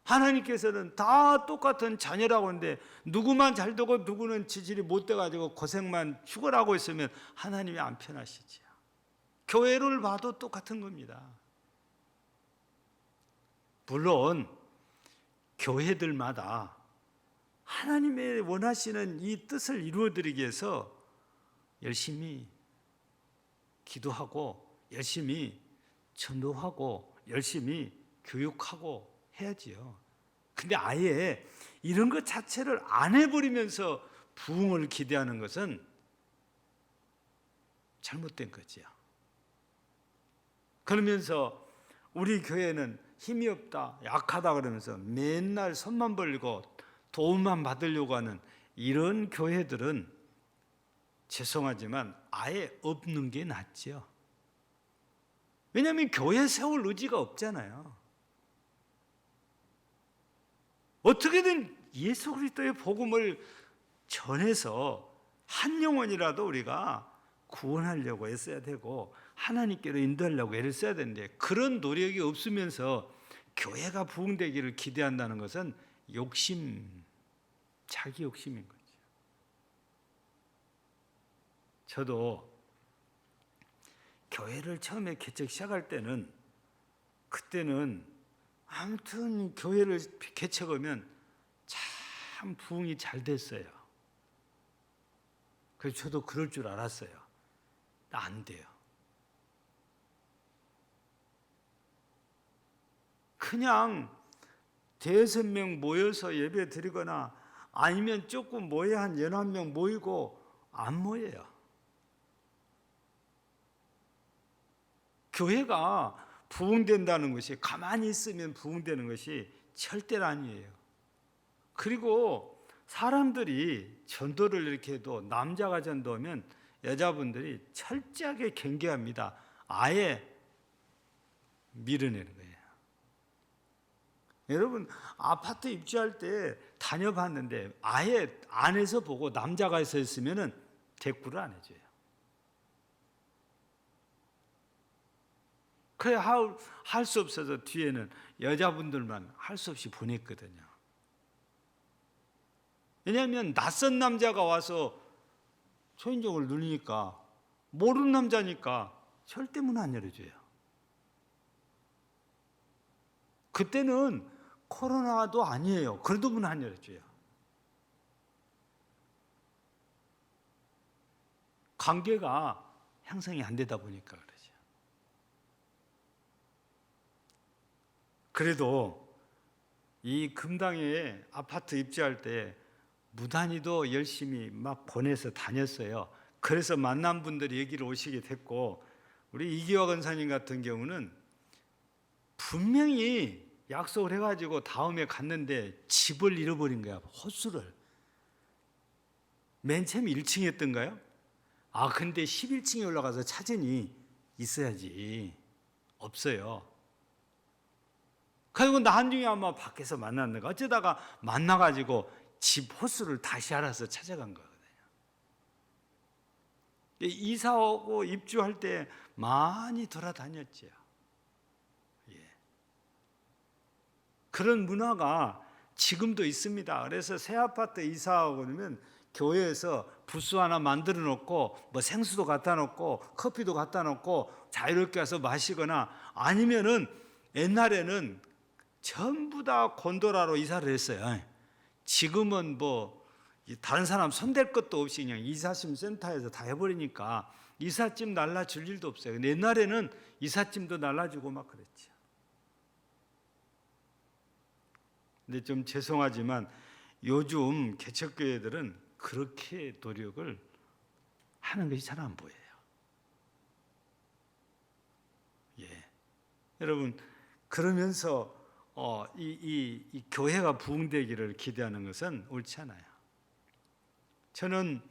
하나님께서는 다 똑같은 자녀라고 하는데 누구만 잘 되고 누구는 지질이 못 돼가지고 고생만 죽어라고 있으면 하나님이 안 편하시지요. 교회를 봐도 똑같은 겁니다. 물론 교회들마다 하나님의 원하시는 이 뜻을 이루어드리기 위해서 열심히 기도하고 열심히 전도하고 열심히 교육하고 해야지요. 근데 아예 이런 것 자체를 안 해버리면서 부흥을 기대하는 것은 잘못된 거지요. 그러면서 우리 교회는 힘이 없다, 약하다 그러면서 맨날 손만 벌리고 도움만 받으려고 하는 이런 교회들은 죄송하지만 아예 없는 게 낫죠. 왜냐하면 교회 세울 의지가 없잖아요. 어떻게든 예수 그리스도의 복음을 전해서 한 영혼이라도 우리가 구원하려고 애써야 되고 하나님께로 인도하려고 애를 써야 되는데 그런 노력이 없으면서 교회가 부흥되기를 기대한다는 것은 자기 욕심인 거죠. 저도 교회를 처음에 개척 시작할 때는 그때는 아무튼 교회를 개척하면 참 부흥이 잘 됐어요. 그래서 저도 그럴 줄 알았어요. 안 돼요. 그냥 대여섯 명 모여서 예배 드리거나 아니면 조금 모여 한 11명 모이고 안 모여요. 교회가 부흥된다는 것이 가만히 있으면 부흥되는 것이 절대로 아니에요. 그리고 사람들이 전도를 이렇게 해도 남자가 전도하면 여자분들이 철저하게 경계합니다. 아예 밀어내는 거예요. 여러분 아파트 입주할 때 다녀봤는데 아예 안에서 보고 남자가 서 있으면 대꾸를 안 해줘요. 그래 할 수 없어서 뒤에는 여자분들만 할 수 없이 보냈거든요. 왜냐하면 낯선 남자가 와서 초인종을 누르니까 모르는 남자니까 절대 문 안 열어줘요. 그때는 코로나도 아니에요. 그래도 문 안 열어줘요. 관계가 형성이 안 되다 보니까 그러죠. 그래도 이 금당에 아파트 입주할 때 무단히도 열심히 막 보내서 다녔어요. 그래서 만난 분들이 여기로 오시게 됐고 우리 이기화 권사님 같은 경우는 분명히 약속을 해가지고 다음에 갔는데 집을 잃어버린 거야. 호수를. 맨 처음에 1층이었던가요? 근데 11층에 올라가서 찾으니 있어야지. 없어요. 그리고 나중에 아마 밖에서 만났는가 어쩌다가 만나가지고 집 호수를 다시 알아서 찾아간 거거든요. 이사 오고 입주할 때 많이 돌아다녔죠. 그런 문화가 지금도 있습니다. 그래서 새 아파트 이사하고 그러면 교회에서 부스 하나 만들어 놓고 뭐 생수도 갖다 놓고 커피도 갖다 놓고 자유롭게 와서 마시거나 아니면은 옛날에는 전부 다 곤도라로 이사를 했어요. 지금은 뭐 다른 사람 손댈 것도 없이 그냥 이사심 센터에서 다 해버리니까 이삿짐 날라줄 일도 없어요. 근데 옛날에는 이삿짐도 날라주고 막 그랬죠. 근데 좀 죄송하지만 요즘 개척교회들은 그렇게 노력을 하는 것이 잘 안 보여요. 여러분 그러면서 이 교회가 부흥되기를 기대하는 것은 옳지 않아요. 저는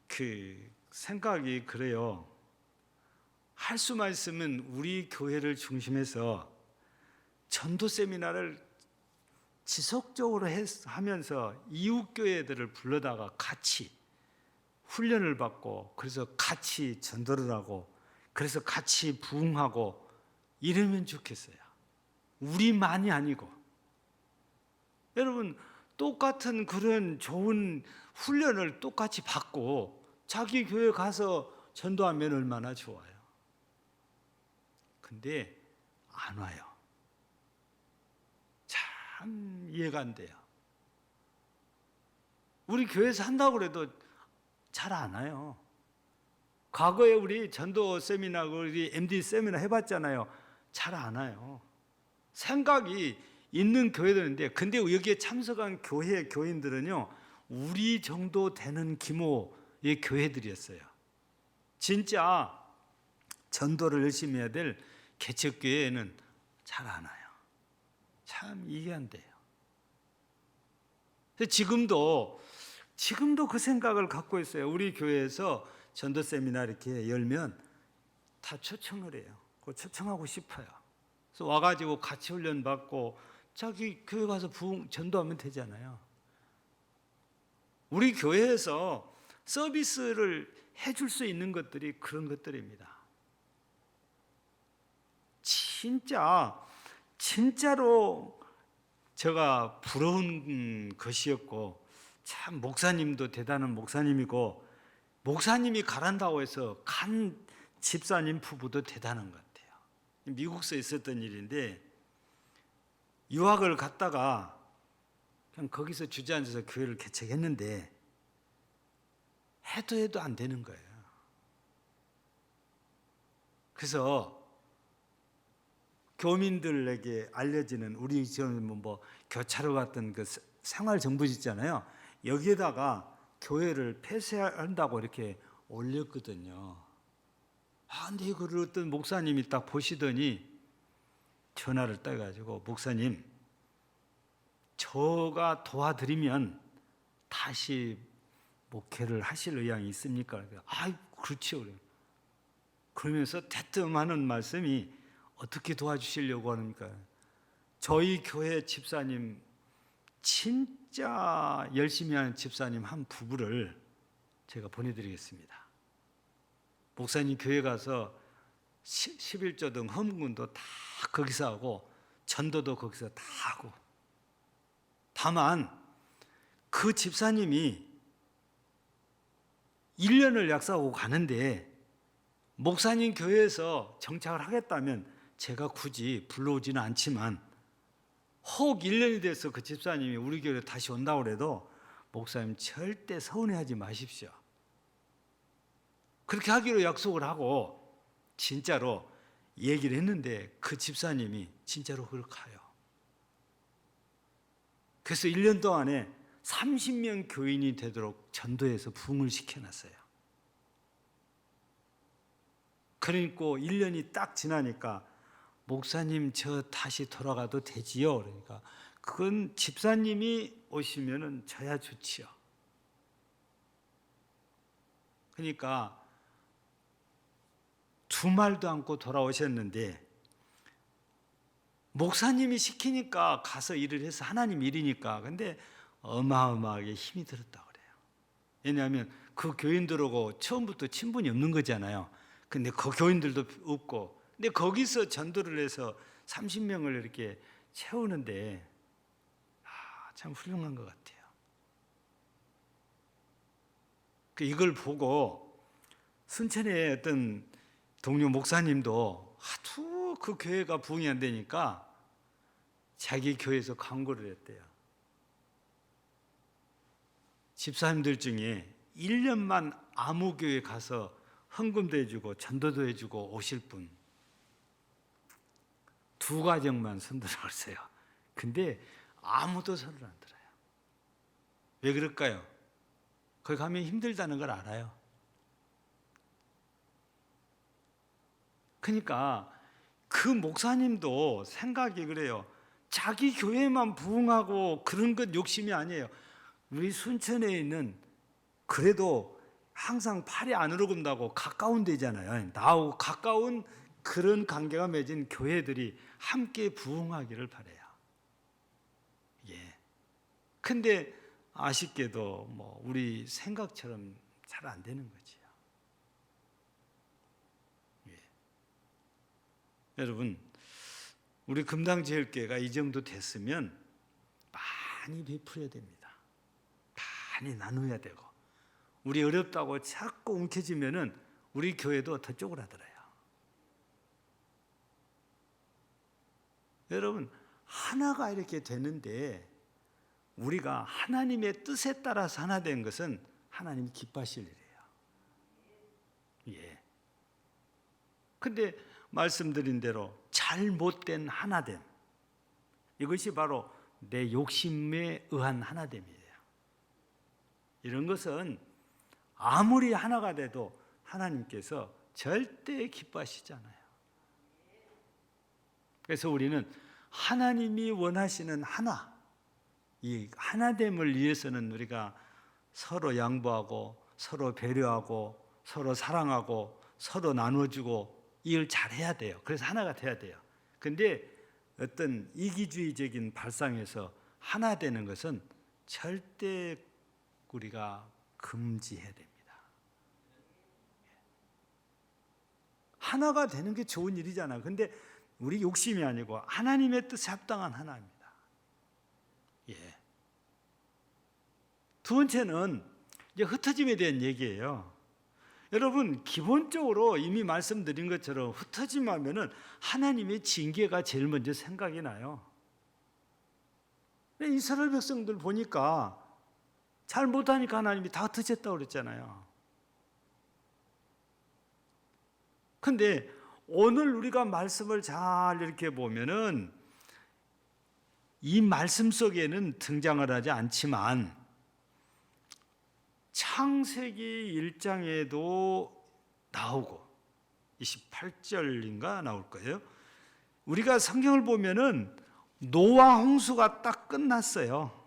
그 생각이 그래요. 할 수만 있으면 우리 교회를 중심해서 전도 세미나를 지속적으로 하면서 이웃 교회들을 불러다가 같이 훈련을 받고 그래서 같이 전도를 하고 그래서 같이 부흥하고 이러면 좋겠어요. 우리만이 아니고. 여러분 똑같은 그런 좋은 훈련을 똑같이 받고 자기 교회 가서 전도하면 얼마나 좋아요. 근데 안 와요. 참 이해가 안 돼요. 우리 교회에서 한다고 그래도 잘 안 와요. 과거에 우리 전도 세미나, 우리 MD 세미나 해봤잖아요. 잘 안 와요. 생각이 있는 교회들인데, 근데 여기에 참석한 교인들은요, 우리 정도 되는 규모의 교회들이었어요. 진짜 전도를 열심히 해야 될 개척교회에는 잘 안 와요. 참 이해 안 돼요. 지금도 그 생각을 갖고 있어요. 우리 교회에서 전도 세미나 이렇게 열면 다 초청을 해요. 그거 초청하고 싶어요. 그래서 와가지고 같이 훈련 받고 자기 교회 가서 전도하면 되잖아요. 우리 교회에서 서비스를 해줄 수 있는 것들이 그런 것들입니다. 진짜로 제가 부러운 것이었고, 참 목사님도 대단한 목사님이고, 목사님이 가란다고 해서 간 집사님 부부도 대단한 것 같아요. 미국서 있었던 일인데, 유학을 갔다가 그냥 거기서 주저앉아서 교회를 개척했는데 해도 안 되는 거예요. 그래서 교민들에게 알려지는, 우리 지금 뭐 교차로 갔던 그 생활 정보지 있잖아요. 여기에다가 교회를 폐쇄한다고 이렇게 올렸거든요. 근데 이거를 어떤 목사님이 딱 보시더니 전화를 떠가지고, 목사님, 저가 도와드리면 다시 목회를 하실 의향이 있습니까? 그렇죠. 그러면서 대뜸하는 말씀이, 어떻게 도와주시려고 합니까? 저희 교회 집사님, 진짜 열심히 하는 집사님 한 부부를 제가 보내드리겠습니다. 목사님 교회 가서 11조 등 헌금도 다 거기서 하고 전도도 거기서 다 하고, 다만 그 집사님이 1년을 약속하고 가는데 목사님 교회에서 정착을 하겠다면 제가 굳이 불러오지는 않지만, 혹 1년이 돼서 그 집사님이 우리 교회에 다시 온다고 해도 목사님 절대 서운해하지 마십시오. 그렇게 하기로 약속을 하고 진짜로 얘기를 했는데, 그 집사님이 진짜로 그걸 가요. 그래서 1년 동안에 30명 교인이 되도록 전도해서 부흥을 시켜놨어요. 그러니까 1년이 딱 지나니까, 목사님 저 다시 돌아가도 되지요? 그러니까 그건 집사님이 오시면은 저야 좋지요. 그러니까 두 말도 않고 돌아오셨는데, 목사님이 시키니까 가서 일을 해서 하나님 일이니까. 근데 어마어마하게 힘이 들었다고 그래요. 왜냐하면 그 교인들하고 처음부터 친분이 없는 거잖아요. 근데 그 교인들도 없고, 근데 거기서 전도를 해서 30명을 이렇게 채우는데 참 훌륭한 것 같아요. 이걸 보고 순천의 어떤 동료 목사님도 하도 그 교회가 부흥이 안 되니까 자기 교회에서 광고를 했대요. 집사님들 중에 1년만 아무 교회 가서 헌금도 해주고 전도도 해주고 오실 분 2가정만 손들어 오세요. 근데 아무도 손을 안 들어요. 왜 그럴까요? 거기 가면 힘들다는 걸 알아요. 그러니까 그 목사님도 생각이 그래요. 자기 교회만 부흥하고 그런 것 욕심이 아니에요. 우리 순천에 있는, 그래도 항상 팔이 안으로 굽다고 가까운 데잖아요. 나하고 가까운 그런 관계가 맺은 교회들이 함께 부흥하기를 바라요. 예. 근데 아쉽게도 뭐 우리 생각처럼 잘 안 되는 거지요. 예. 여러분, 우리 금당제일교회가 이 정도 됐으면 많이 베풀어야 됩니다. 많이 나눠야 되고, 우리 어렵다고 자꾸 움켜쥐면은 우리 교회도 더 쪼그라들어요. 여러분, 하나가 이렇게 되는데, 우리가 하나님의 뜻에 따라서 하나 된 것은 하나님이 기뻐하실 일이에요. 예. 근데 말씀드린 대로 잘못된 하나됨, 이것이 바로 내 욕심에 의한 하나됨이에요. 이런 것은 아무리 하나가 돼도 하나님께서 절대 기뻐하시지 않아요. 그래서 우리는 하나님이 원하시는 하나, 이 하나됨을 위해서는 우리가 서로 양보하고 서로 배려하고 서로 사랑하고 서로 나눠주고 이걸 잘해야 돼요. 그래서 하나가 돼야 돼요. 근데 어떤 이기주의적인 발상에서 하나 되는 것은 절대 우리가 금지해야 됩니다. 하나가 되는 게 좋은 일이잖아요. 근데 우리 욕심이 아니고 하나님의 뜻에 합당한 하나입니다. 예. 두 번째는 이제 흩어짐에 대한 얘기예요. 여러분, 기본적으로 이미 말씀드린 것처럼 흩어짐하면은 하나님의 징계가 제일 먼저 생각이 나요. 이스라엘 백성들 보니까 잘 못하니까 하나님이 다 흩어졌다고 그랬잖아요. 근데 오늘 우리가 말씀을 잘 이렇게 보면은 이 말씀 속에는 등장을 하지 않지만 창세기 1장에도 나오고 28절인가 나올 거예요. 우리가 성경을 보면은 노아 홍수가 딱 끝났어요.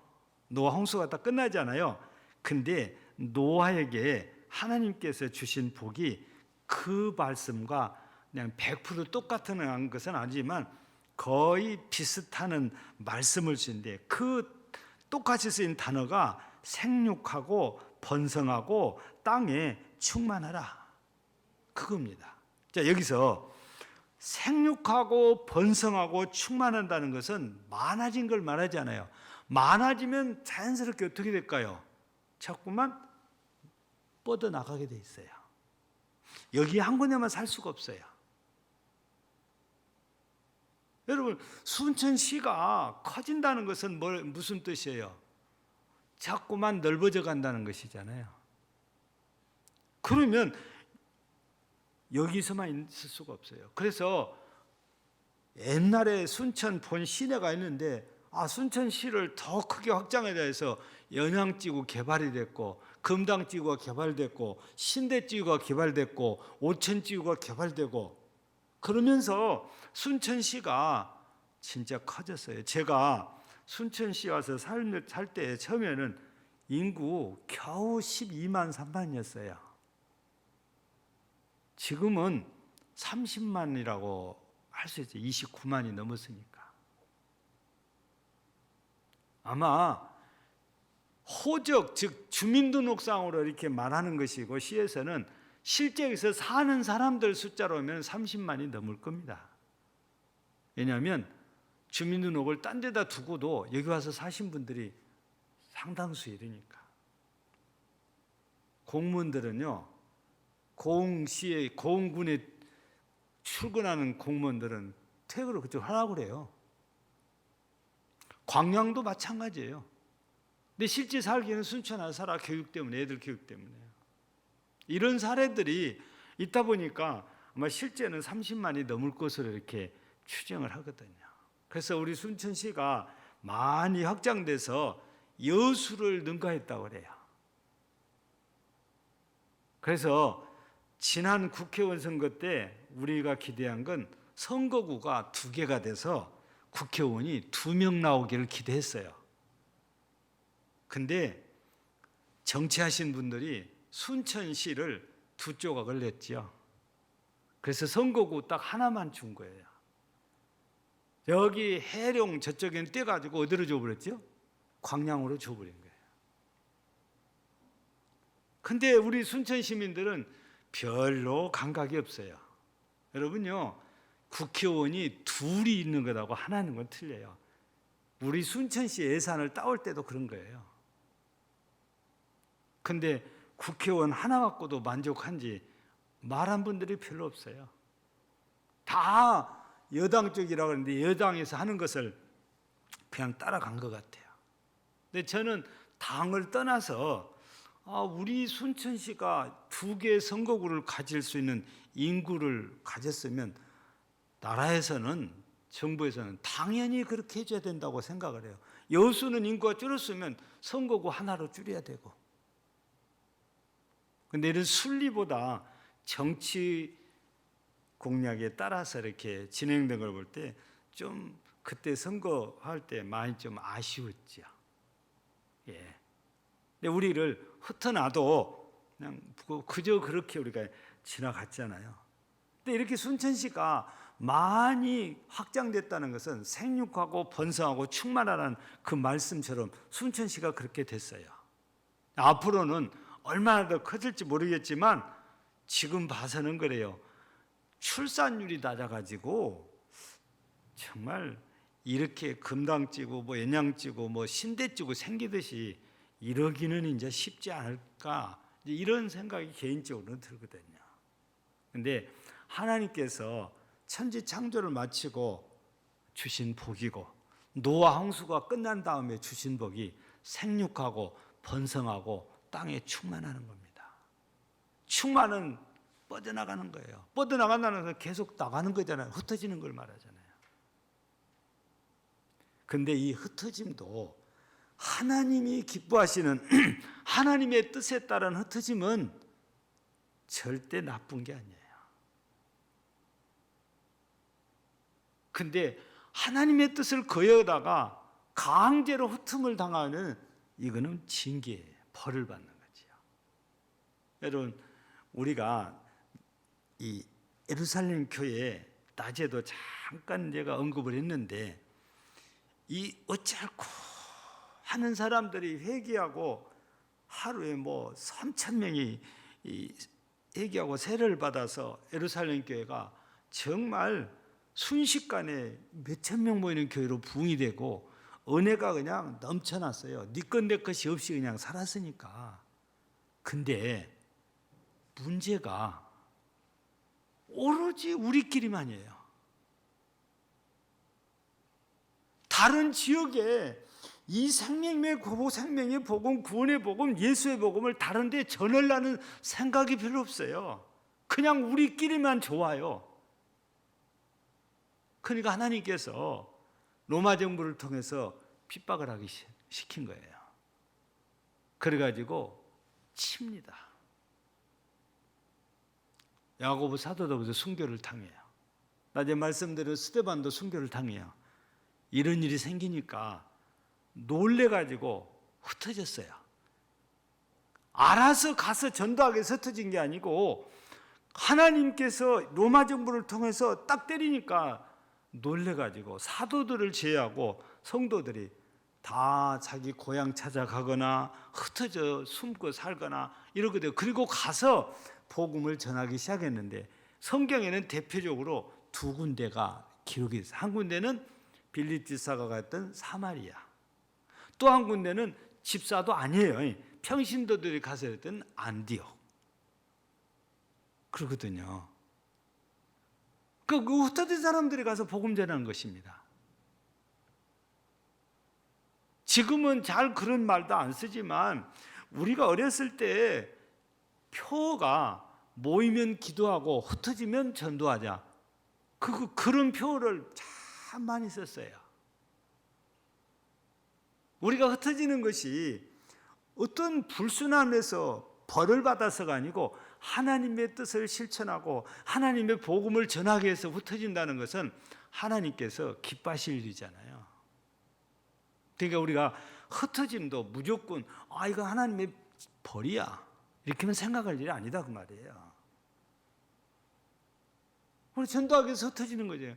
노아 홍수가 딱 끝나잖아요. 근데 노아에게 하나님께서 주신 복이 그 말씀과 그냥 100% 똑같은 것은 아니지만 거의 비슷한 말씀을 쓰는데 그 똑같이 쓰인 단어가 생육하고 번성하고 땅에 충만하라, 그겁니다. 자, 여기서 생육하고 번성하고 충만한다는 것은 많아진 걸 말하지 않아요. 많아지면 자연스럽게 어떻게 될까요? 자꾸만 뻗어나가게 돼 있어요. 여기 한 군데만 살 수가 없어요. 여러분, 순천시가 커진다는 것은 무슨 뜻이에요? 자꾸만 넓어져 간다는 것이잖아요. 그러면 여기서만 있을 수가 없어요. 그래서 옛날에 순천 본 시내가 있는데 순천시를 더 크게 확장해야 해서 연양지구 개발이 됐고 금당지구가 개발됐고 신대지구가 개발됐고 오천지구가 개발되고 그러면서 순천시가 진짜 커졌어요. 제가 순천시 와서 살 때 처음에는 인구 겨우 12만 3만이었어요. 지금은 30만이라고 할 수 있어요. 29만이 넘었으니까. 아마 호적, 즉 주민등록상으로 이렇게 말하는 것이고 시에서는 실제 여기서 사는 사람들 숫자로 하면 30만이 넘을 겁니다. 왜냐하면 주민등록을 딴 데다 두고도 여기 와서 사신 분들이 상당수 이르니까. 공무원들은요, 고흥시에 고흥군에 출근하는 공무원들은 퇴근을 그쪽으로 하라고 그래요. 광양도 마찬가지예요. 근데 실제 살기는 순천 안 살아. 교육 때문에, 애들 교육 때문에요. 이런 사례들이 있다 보니까 아마 실제는 30만이 넘을 것으로 이렇게 추정을 하거든요. 그래서 우리 순천시가 많이 확장돼서 여수를 능가했다고 그래요. 그래서 지난 국회의원 선거 때 우리가 기대한 건 선거구가 2개가 돼서 국회의원이 2명 나오기를 기대했어요. 근데 정치하신 분들이 순천시를 2조각을 냈죠. 그래서 선거구 딱 하나만 준 거예요. 여기 해룡 저쪽에는 떼가지고 어디로 줘버렸죠? 광양으로 줘버린 거예요. 근데 우리 순천 시민들은 별로 감각이 없어요. 여러분요, 국회의원이 2이 있는 것하고 하나 있는 건 틀려요. 우리 순천시 예산을 따올 때도 그런 거예요. 근데 국회의원 하나 갖고도 만족한지 말한 분들이 별로 없어요. 다 여당 쪽이라고 하는데 여당에서 하는 것을 그냥 따라간 것 같아요. 근데 저는 당을 떠나서 우리 순천시가 2개의 선거구를 가질 수 있는 인구를 가졌으면 나라에서는 정부에서는 당연히 그렇게 해줘야 된다고 생각을 해요. 여수는 인구가 줄었으면 선거구 하나로 줄여야 되고. 근데 이런 순리보다 정치 공약에 따라서 이렇게 진행된 걸 볼 때 좀 그때 선거할 때 많이 좀 아쉬웠죠. 예. 근데 우리를 흩어놔도 그냥 그저 그렇게 우리가 지나갔잖아요. 근데 이렇게 순천시가 많이 확장됐다는 것은 생육하고 번성하고 충만하라는 그 말씀처럼 순천시가 그렇게 됐어요. 앞으로는 얼마나 더 커질지 모르겠지만 지금 봐서는 그래요. 출산율이 낮아가지고 정말 이렇게 금당찌고 뭐 연양찌고 뭐 신대찌고 생기듯이 이러기는 이제 쉽지 않을까, 이런 생각이 개인적으로는 들거든요. 근데 하나님께서 천지 창조를 마치고 주신 복이고 노아 홍수가 끝난 다음에 주신 복이 생육하고 번성하고 땅에 충만하는 겁니다. 충만은 뻗어나가는 거예요. 뻗어나간다는 건 계속 나가는 거잖아요. 흩어지는 걸 말하잖아요. 근데 이 흩어짐도 하나님이 기뻐하시는 하나님의 뜻에 따른 흩어짐은 절대 나쁜 게 아니에요. 근데 하나님의 뜻을 거역하다가 강제로 흩음을 당하는 이거는 징계예요. 벌을 받는 거지요. 여러분, 우리가 이 예루살렘 교회 낮에도 잠깐 제가 언급을 했는데 이 어찌할꼬 하는 사람들이 회개하고 하루에 뭐 3,000명이 회개하고 세례를 받아서 예루살렘 교회가 정말 순식간에 몇천 명 모이는 교회로 부흥이 되고 은혜가 그냥 넘쳐났어요. 네 것 내 것이 없이 그냥 살았으니까. 근데 문제가 오로지 우리끼리만이에요. 다른 지역에 이 생명의 복음, 구원의 복음, 예수의 복음을 다른 데 전하려는 생각이 별로 없어요. 그냥 우리끼리만 좋아요. 그러니까 하나님께서 로마 정부를 통해서 핍박을 하기 시킨 거예요. 그래가지고 칩니다. 야고보 사도도 그래서 순교를 당해요. 낮에 말씀드린 스데반도 순교를 당해요. 이런 일이 생기니까 놀래가지고 흩어졌어요. 알아서 가서 전도하기 위해서 흩어진 게 아니고 하나님께서 로마 정부를 통해서 딱 때리니까 놀래가지고 사도들을 제외하고 성도들이 다 자기 고향 찾아가거나 흩어져 숨고 살거나 이러게 돼요. 그리고 가서 복음을 전하기 시작했는데 성경에는 대표적으로 두 군데가 기록이 있어요. 한 군데는 빌립 집사가 갔던 사마리아, 또 한 군데는 집사도 아니에요. 평신도들이 가서 했던 안디옥. 그러거든요. 그 흩어진 사람들이 가서 복음 전하는 것입니다. 지금은 잘 그런 말도 안 쓰지만 우리가 어렸을 때 표가 모이면 기도하고 흩어지면 전도하자. 그런 표를 참 많이 썼어요. 우리가 흩어지는 것이 어떤 불순함에서 벌을 받아서가 아니고 하나님의 뜻을 실천하고 하나님의 복음을 전하기 위해서 흩어진다는 것은 하나님께서 기뻐하실 일이잖아요. 그러니까 우리가 흩어짐도 무조건 이거 하나님의 벌이야 이렇게만 생각할 일이 아니다 그 말이에요. 우리 전도하기 위해서 흩어지는 거죠.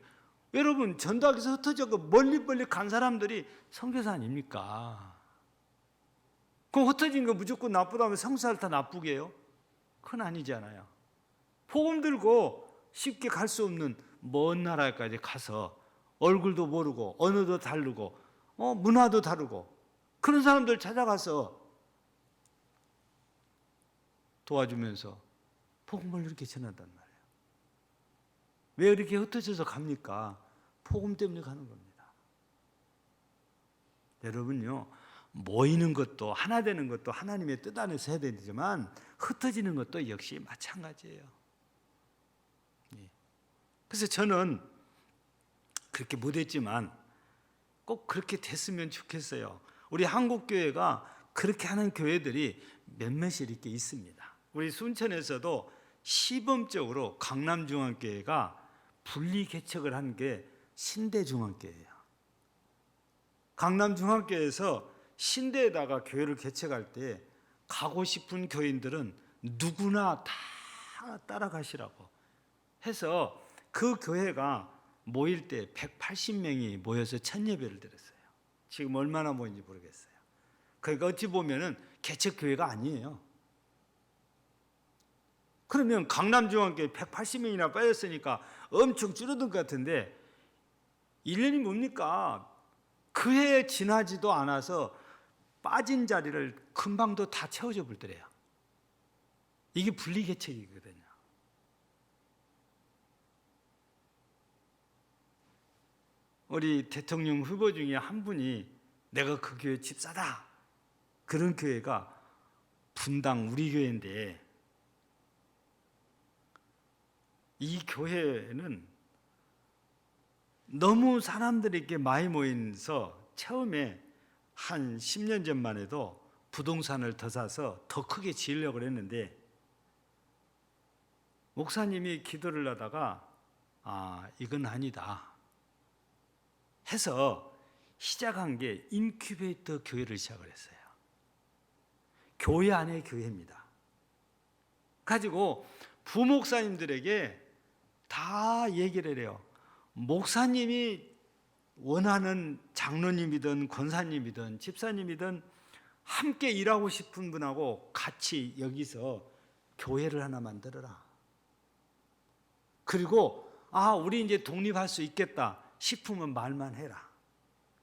여러분, 전도하기 위해서 흩어져서 멀리 간 사람들이 선교사 아닙니까? 그럼 흩어진 거 무조건 나쁘다면 성사를 다 나쁘게 해요? 그건 아니잖아요. 복음 들고 쉽게 갈 수 없는 먼 나라까지 가서 얼굴도 모르고 언어도 다르고 문화도 다르고 그런 사람들 찾아가서 도와주면서 복음을 이렇게 전한단 말이에요. 왜 이렇게 흩어져서 갑니까? 복음 때문에 가는 겁니다. 여러분요, 모이는 것도 하나 되는 것도 하나님의 뜻 안에서 해야 되지만 흩어지는 것도 역시 마찬가지예요. 그래서 저는 그렇게 못했지만 꼭 그렇게 됐으면 좋겠어요. 우리 한국 교회가 그렇게 하는 교회들이 몇몇이 이렇게 있습니다. 우리 순천에서도 시범적으로 강남중앙교회가 분리 개척을 한 게 신대중앙교회예요. 강남중앙교회에서 신대에다가 교회를 개척할 때 가고 싶은 교인들은 누구나 다 따라가시라고 해서 그 교회가 모일 때 180명이 모여서 첫 예배를 드렸어요. 지금 얼마나 모인지 모르겠어요. 그러니까 어찌 보면은 개척 교회가 아니에요. 그러면 강남중앙교회 180명이나 빠졌으니까 엄청 줄어든 것 같은데 1년이 뭡니까? 그 해 지나지도 않아서 빠진 자리를 금방도 다 채워져 버리더래요. 이게 분리개척이거든요. 우리 대통령 후보 중에 한 분이 내가 그 교회 집사다. 그런 교회가 분당 우리 교회인데 이 교회는 너무 사람들에게 많이 모여서 처음에 한 10년 전만 해도 부동산을 더 사서 더 크게 지으려고 했는데 목사님이 기도를 하다가 이건 아니다 해서 시작한 게 인큐베이터 교회를 시작을 했어요. 교회 안에 교회입니다. 가지고 부목사님들에게 다 얘기를 해요. 목사님이 원하는 장로님이든 권사님이든 집사님이든 함께 일하고 싶은 분하고 같이 여기서 교회를 하나 만들어라. 그리고 우리 이제 독립할 수 있겠다 싶으면 말만 해라.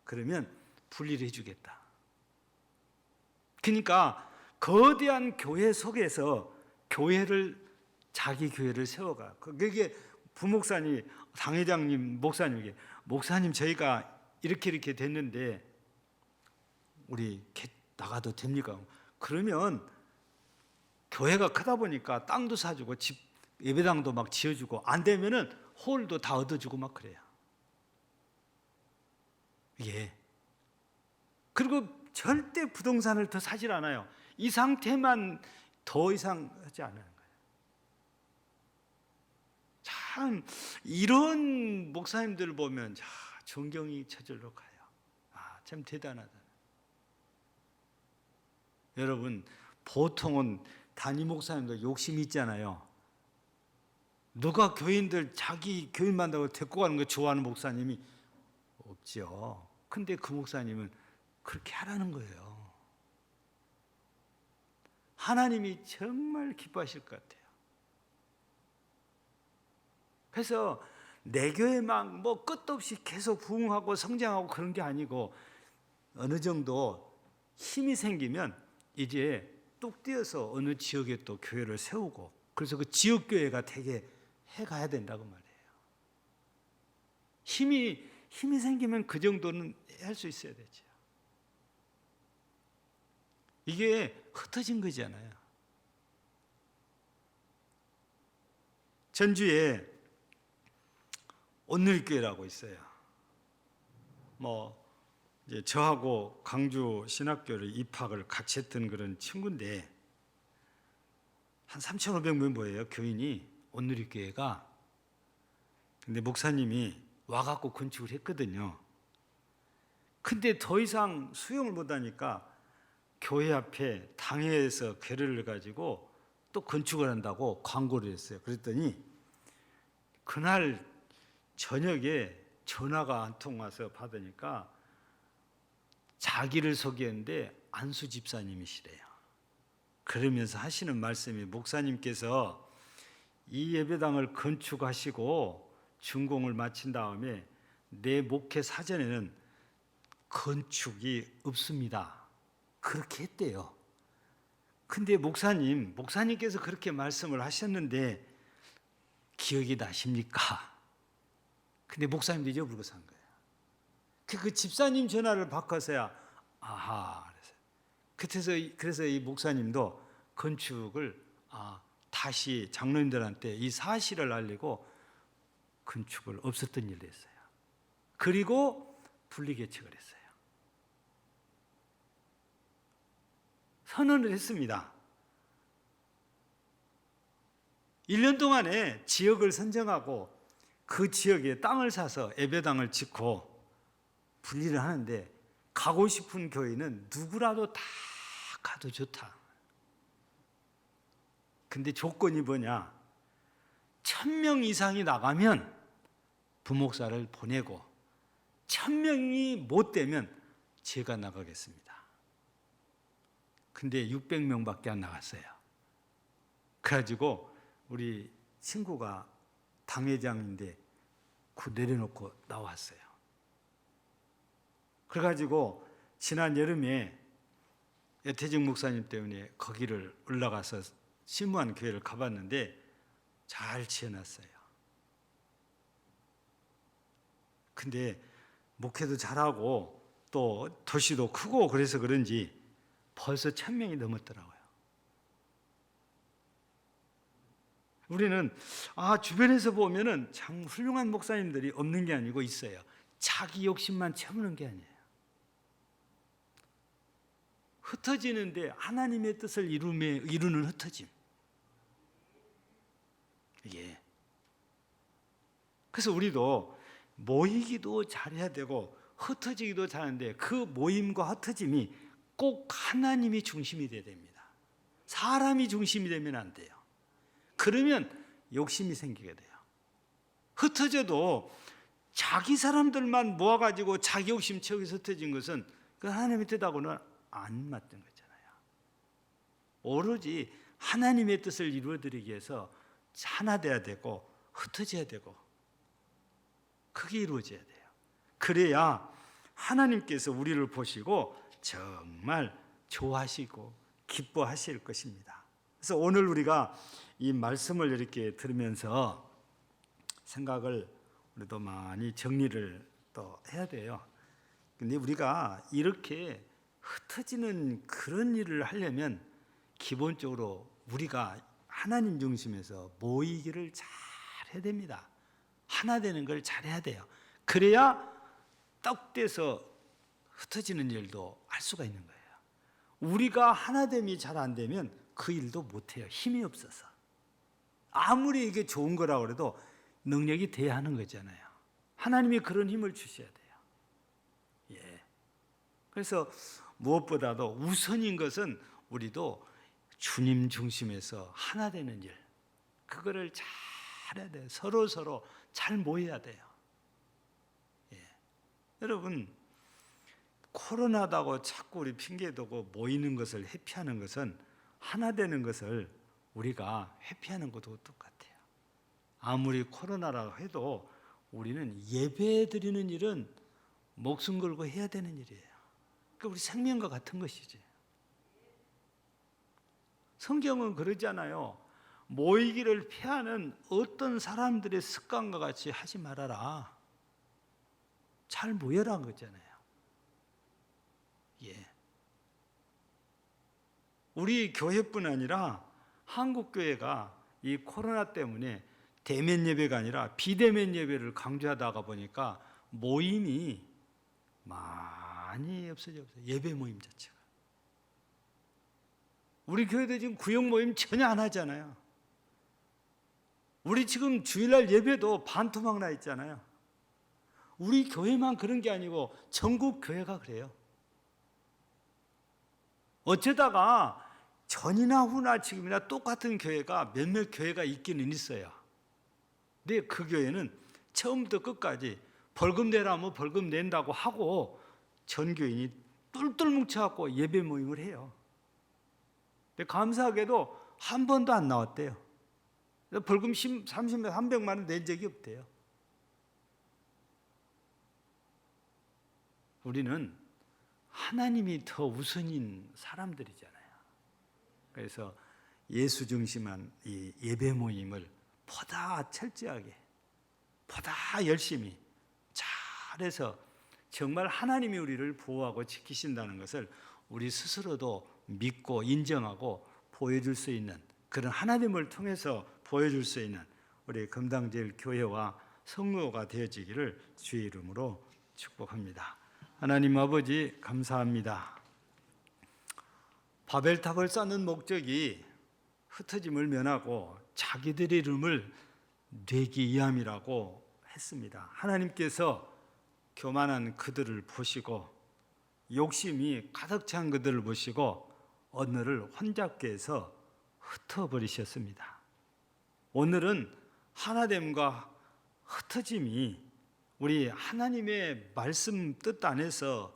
그러면 분리를 해주겠다. 그러니까 거대한 교회 속에서 자기 교회를 세워가. 그게 부목사님, 당회장님, 목사님에게 목사님 저희가 이렇게 됐는데 우리 나가도 됩니까? 그러면 교회가 크다 보니까 땅도 사주고 집 예배당도 막 지어주고 안 되면은 홀도 다 얻어주고 막 그래요. 예. 그리고 절대 부동산을 더 사질 않아요. 이 상태만 더 이상 하지 않아요. 참 이런 목사님들 보면 존경이 저절로 가요. 참 대단하다. 여러분 보통은 담임 목사님도 욕심이 있잖아요. 누가 교인들 자기 교인 만나고 데리고 가는 거 좋아하는 목사님이 없죠. 근데 그 목사님은 그렇게 하라는 거예요. 하나님이 정말 기뻐하실 것 같아요. 그래서 내 교회 막 끝도 없이 계속 부흥하고 성장하고 그런 게 아니고 어느 정도 힘이 생기면 이제 뚝 띄어서 어느 지역에 또 교회를 세우고 그래서 그 지역 교회가 되게 해가야 된다고 말해요. 힘이 생기면 그 정도는 할 수 있어야 되죠. 이게 흩어진 거잖아요. 전주에 온누리교회라고 있어요. 이제 저하고 강주 신학교를 입학을 같이 했던 그런 친구인데 한 3,500명 모여요, 교인이. 온누리교회가. 근데 목사님이 와갖고 건축을 했거든요. 근데 더 이상 수용을 못하니까 교회 앞에 당회에서 괴를 가지고 또 건축을 한다고 광고를 했어요. 그랬더니 그날 저녁에 전화가 한 통 와서 받으니까 자기를 소개했는데 안수 집사님이시래요. 그러면서 하시는 말씀이 목사님께서 이 예배당을 건축하시고 준공을 마친 다음에 내 목회 사전에는 건축이 없습니다. 그렇게 했대요. 근데 목사님께서 그렇게 말씀을 하셨는데 기억이 나십니까? 근데 목사님도 잊어버리고 산 거예요. 그 집사님 전화를 바꿔서야 그래서 이 목사님도 건축을 다시 장로님들한테 이 사실을 알리고 건축을 없었던 일을 했어요. 그리고 분리개척을 했어요. 선언을 했습니다. 1년 동안에 지역을 선정하고 그 지역에 땅을 사서 예배당을 짓고 분리를 하는데, 가고 싶은 교회는 누구라도 다 가도 좋다. 근데 조건이 뭐냐? 1000명 이상이 나가면 부목사를 보내고 1000명이 못 되면 제가 나가겠습니다. 근데 600명밖에 안 나갔어요. 그래가지고 우리 친구가 당회장인데 그 내려놓고 나왔어요. 그래가지고 지난 여름에 여태정 목사님 때문에 거기를 올라가서 신무한 교회를 가봤는데 잘 지어놨어요. 근데 목회도 잘하고 또 도시도 크고 그래서 그런지 벌써 1000명이 넘었더라고요. 우리는 주변에서 보면은 참 훌륭한 목사님들이 없는 게 아니고 있어요. 자기 욕심만 채우는 게 아니에요. 흩어지는데 하나님의 뜻을 이루는 흩어짐. 예. 그래서 우리도 모이기도 잘해야 되고 흩어지기도 잘하는데, 그 모임과 흩어짐이 꼭 하나님이 중심이 돼야 됩니다. 사람이 중심이 되면 안 돼요. 그러면 욕심이 생기게 돼요. 흩어져도 자기 사람들만 모아가지고 자기 욕심 채우기서 흩어진 것은 그 하나님의 뜻하고는 안 맞던 거잖아요. 오로지 하나님의 뜻을 이루어드리기 위해서 하나 돼야 되고 흩어져야 되고 그게 이루어져야 돼요. 그래야 하나님께서 우리를 보시고 정말 좋아하시고 기뻐하실 것입니다. 그래서 오늘 우리가 이 말씀을 이렇게 들으면서 생각을 우리도 많이 정리를 또 해야 돼요. 근데 우리가 이렇게 흩어지는 그런 일을 하려면 기본적으로 우리가 하나님 중심에서 모이기를 잘 해야 됩니다. 하나 되는 걸 잘해야 돼요. 그래야 떡돼서 흩어지는 일도 할 수가 있는 거예요. 우리가 하나됨이 잘 안 되면 그 일도 못해요. 힘이 없어서. 아무리 이게 좋은 거라고 해도 능력이 돼야 하는 거잖아요. 하나님이 그런 힘을 주셔야 돼요. 예. 그래서 무엇보다도 우선인 것은 우리도 주님 중심에서 하나 되는 일, 그거를 잘 해야 돼요. 서로 잘 모여야 돼요. 예. 여러분, 코로나다고 자꾸 우리 핑계대고 모이는 것을 회피하는 것은 하나 되는 것을 우리가 회피하는 것도 똑같아요. 아무리 코로나라고 해도 우리는 예배 드리는 일은 목숨 걸고 해야 되는 일이에요. 그러니까 우리 생명과 같은 것이지. 성경은 그러잖아요. 모이기를 피하는 어떤 사람들의 습관과 같이 하지 말아라. 잘 모여라 그러잖아요. 예. 우리 교회뿐 아니라 한국 교회가 이 코로나 때문에 대면 예배가 아니라 비대면 예배를 강조하다가 보니까 모임이 많이 없어져요. 예배 모임 자체가. 우리 교회도 지금 구역 모임 전혀 안 하잖아요. 우리 지금 주일날 예배도 반토막 나 있잖아요. 우리 교회만 그런 게 아니고 전국 교회가 그래요. 어쩌다가 전이나 후나 지금이나 똑같은 교회가 몇몇 교회가 있기는 있어요. 근데 그 교회는 처음부터 끝까지 벌금 내라면 벌금 낸다고 하고 전 교인이 똘똘 뭉쳐갖고 예배 모임을 해요. 근데 감사하게도 한 번도 안 나왔대요. 벌금 30만, 300만 원 낸 적이 없대요. 우리는 하나님이 더 우선인 사람들이잖아요. 그래서 예수 중심한 이 예배 모임을 보다 철저하게, 보다 열심히 잘해서 정말 하나님이 우리를 보호하고 지키신다는 것을 우리 스스로도 믿고 인정하고 보여줄 수 있는, 그런 하나님을 통해서 보여줄 수 있는 우리 금당제일 교회와 성도가 되어지기를 주의 이름으로 축복합니다. 하나님 아버지 감사합니다. 바벨탑을 쌓는 목적이 흩어짐을 면하고 자기들의 이름을 내기 위함이라고 했습니다. 하나님께서 교만한 그들을 보시고 욕심이 가득 찬 그들을 보시고 오늘을 혼잡게 해서 흩어버리셨습니다. 오늘은 하나됨과 흩어짐이 우리 하나님의 말씀 뜻 안에서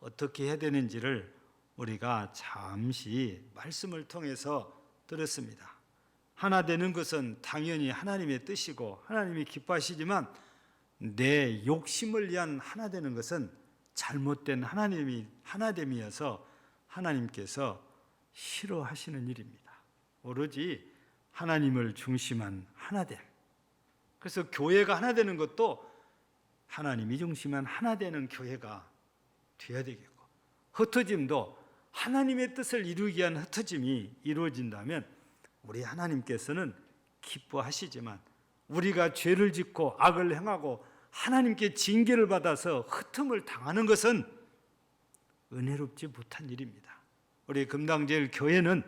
어떻게 해야 되는지를 우리가 잠시 말씀을 통해서 들었습니다. 하나 되는 것은 당연히 하나님의 뜻이고 하나님이 기뻐하시지만 내 욕심을 위한 하나 되는 것은 잘못된 하나됨이어서 하나님께서 싫어하시는 일입니다. 오로지 하나님을 중심한 하나됨. 그래서 교회가 하나 되는 것도 하나님이 중심한 하나 되는 교회가 되어야 되겠고, 흩어짐도 하나님의 뜻을 이루기 위한 흩어짐이 이루어진다면 우리 하나님께서는 기뻐하시지만 우리가 죄를 짓고 악을 행하고 하나님께 징계를 받아서 흩음을 당하는 것은 은혜롭지 못한 일입니다. 우리 금당제일 교회는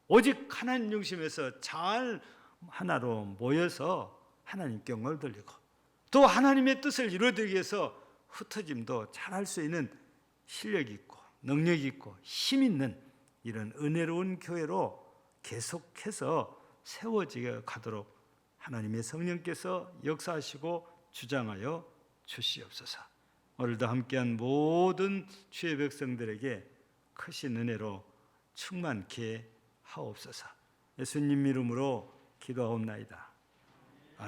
오직 하나님 중심에서 잘 하나로 모여서 하나님께 영광을 돌리고 또 하나님의 뜻을 이루어드리기 위해서 흩어짐도 잘할 수 있는 실력이 있고 능력이 있고 힘 있는 이런 은혜로운 교회로 계속해서 세워지게 가도록 하나님의 성령께서 역사하시고 주장하여 주시옵소서. 오늘도 함께한 모든 주의 백성들에게 크신 은혜로 충만케 하옵소서. 예수님 이름으로 기도하옵나이다.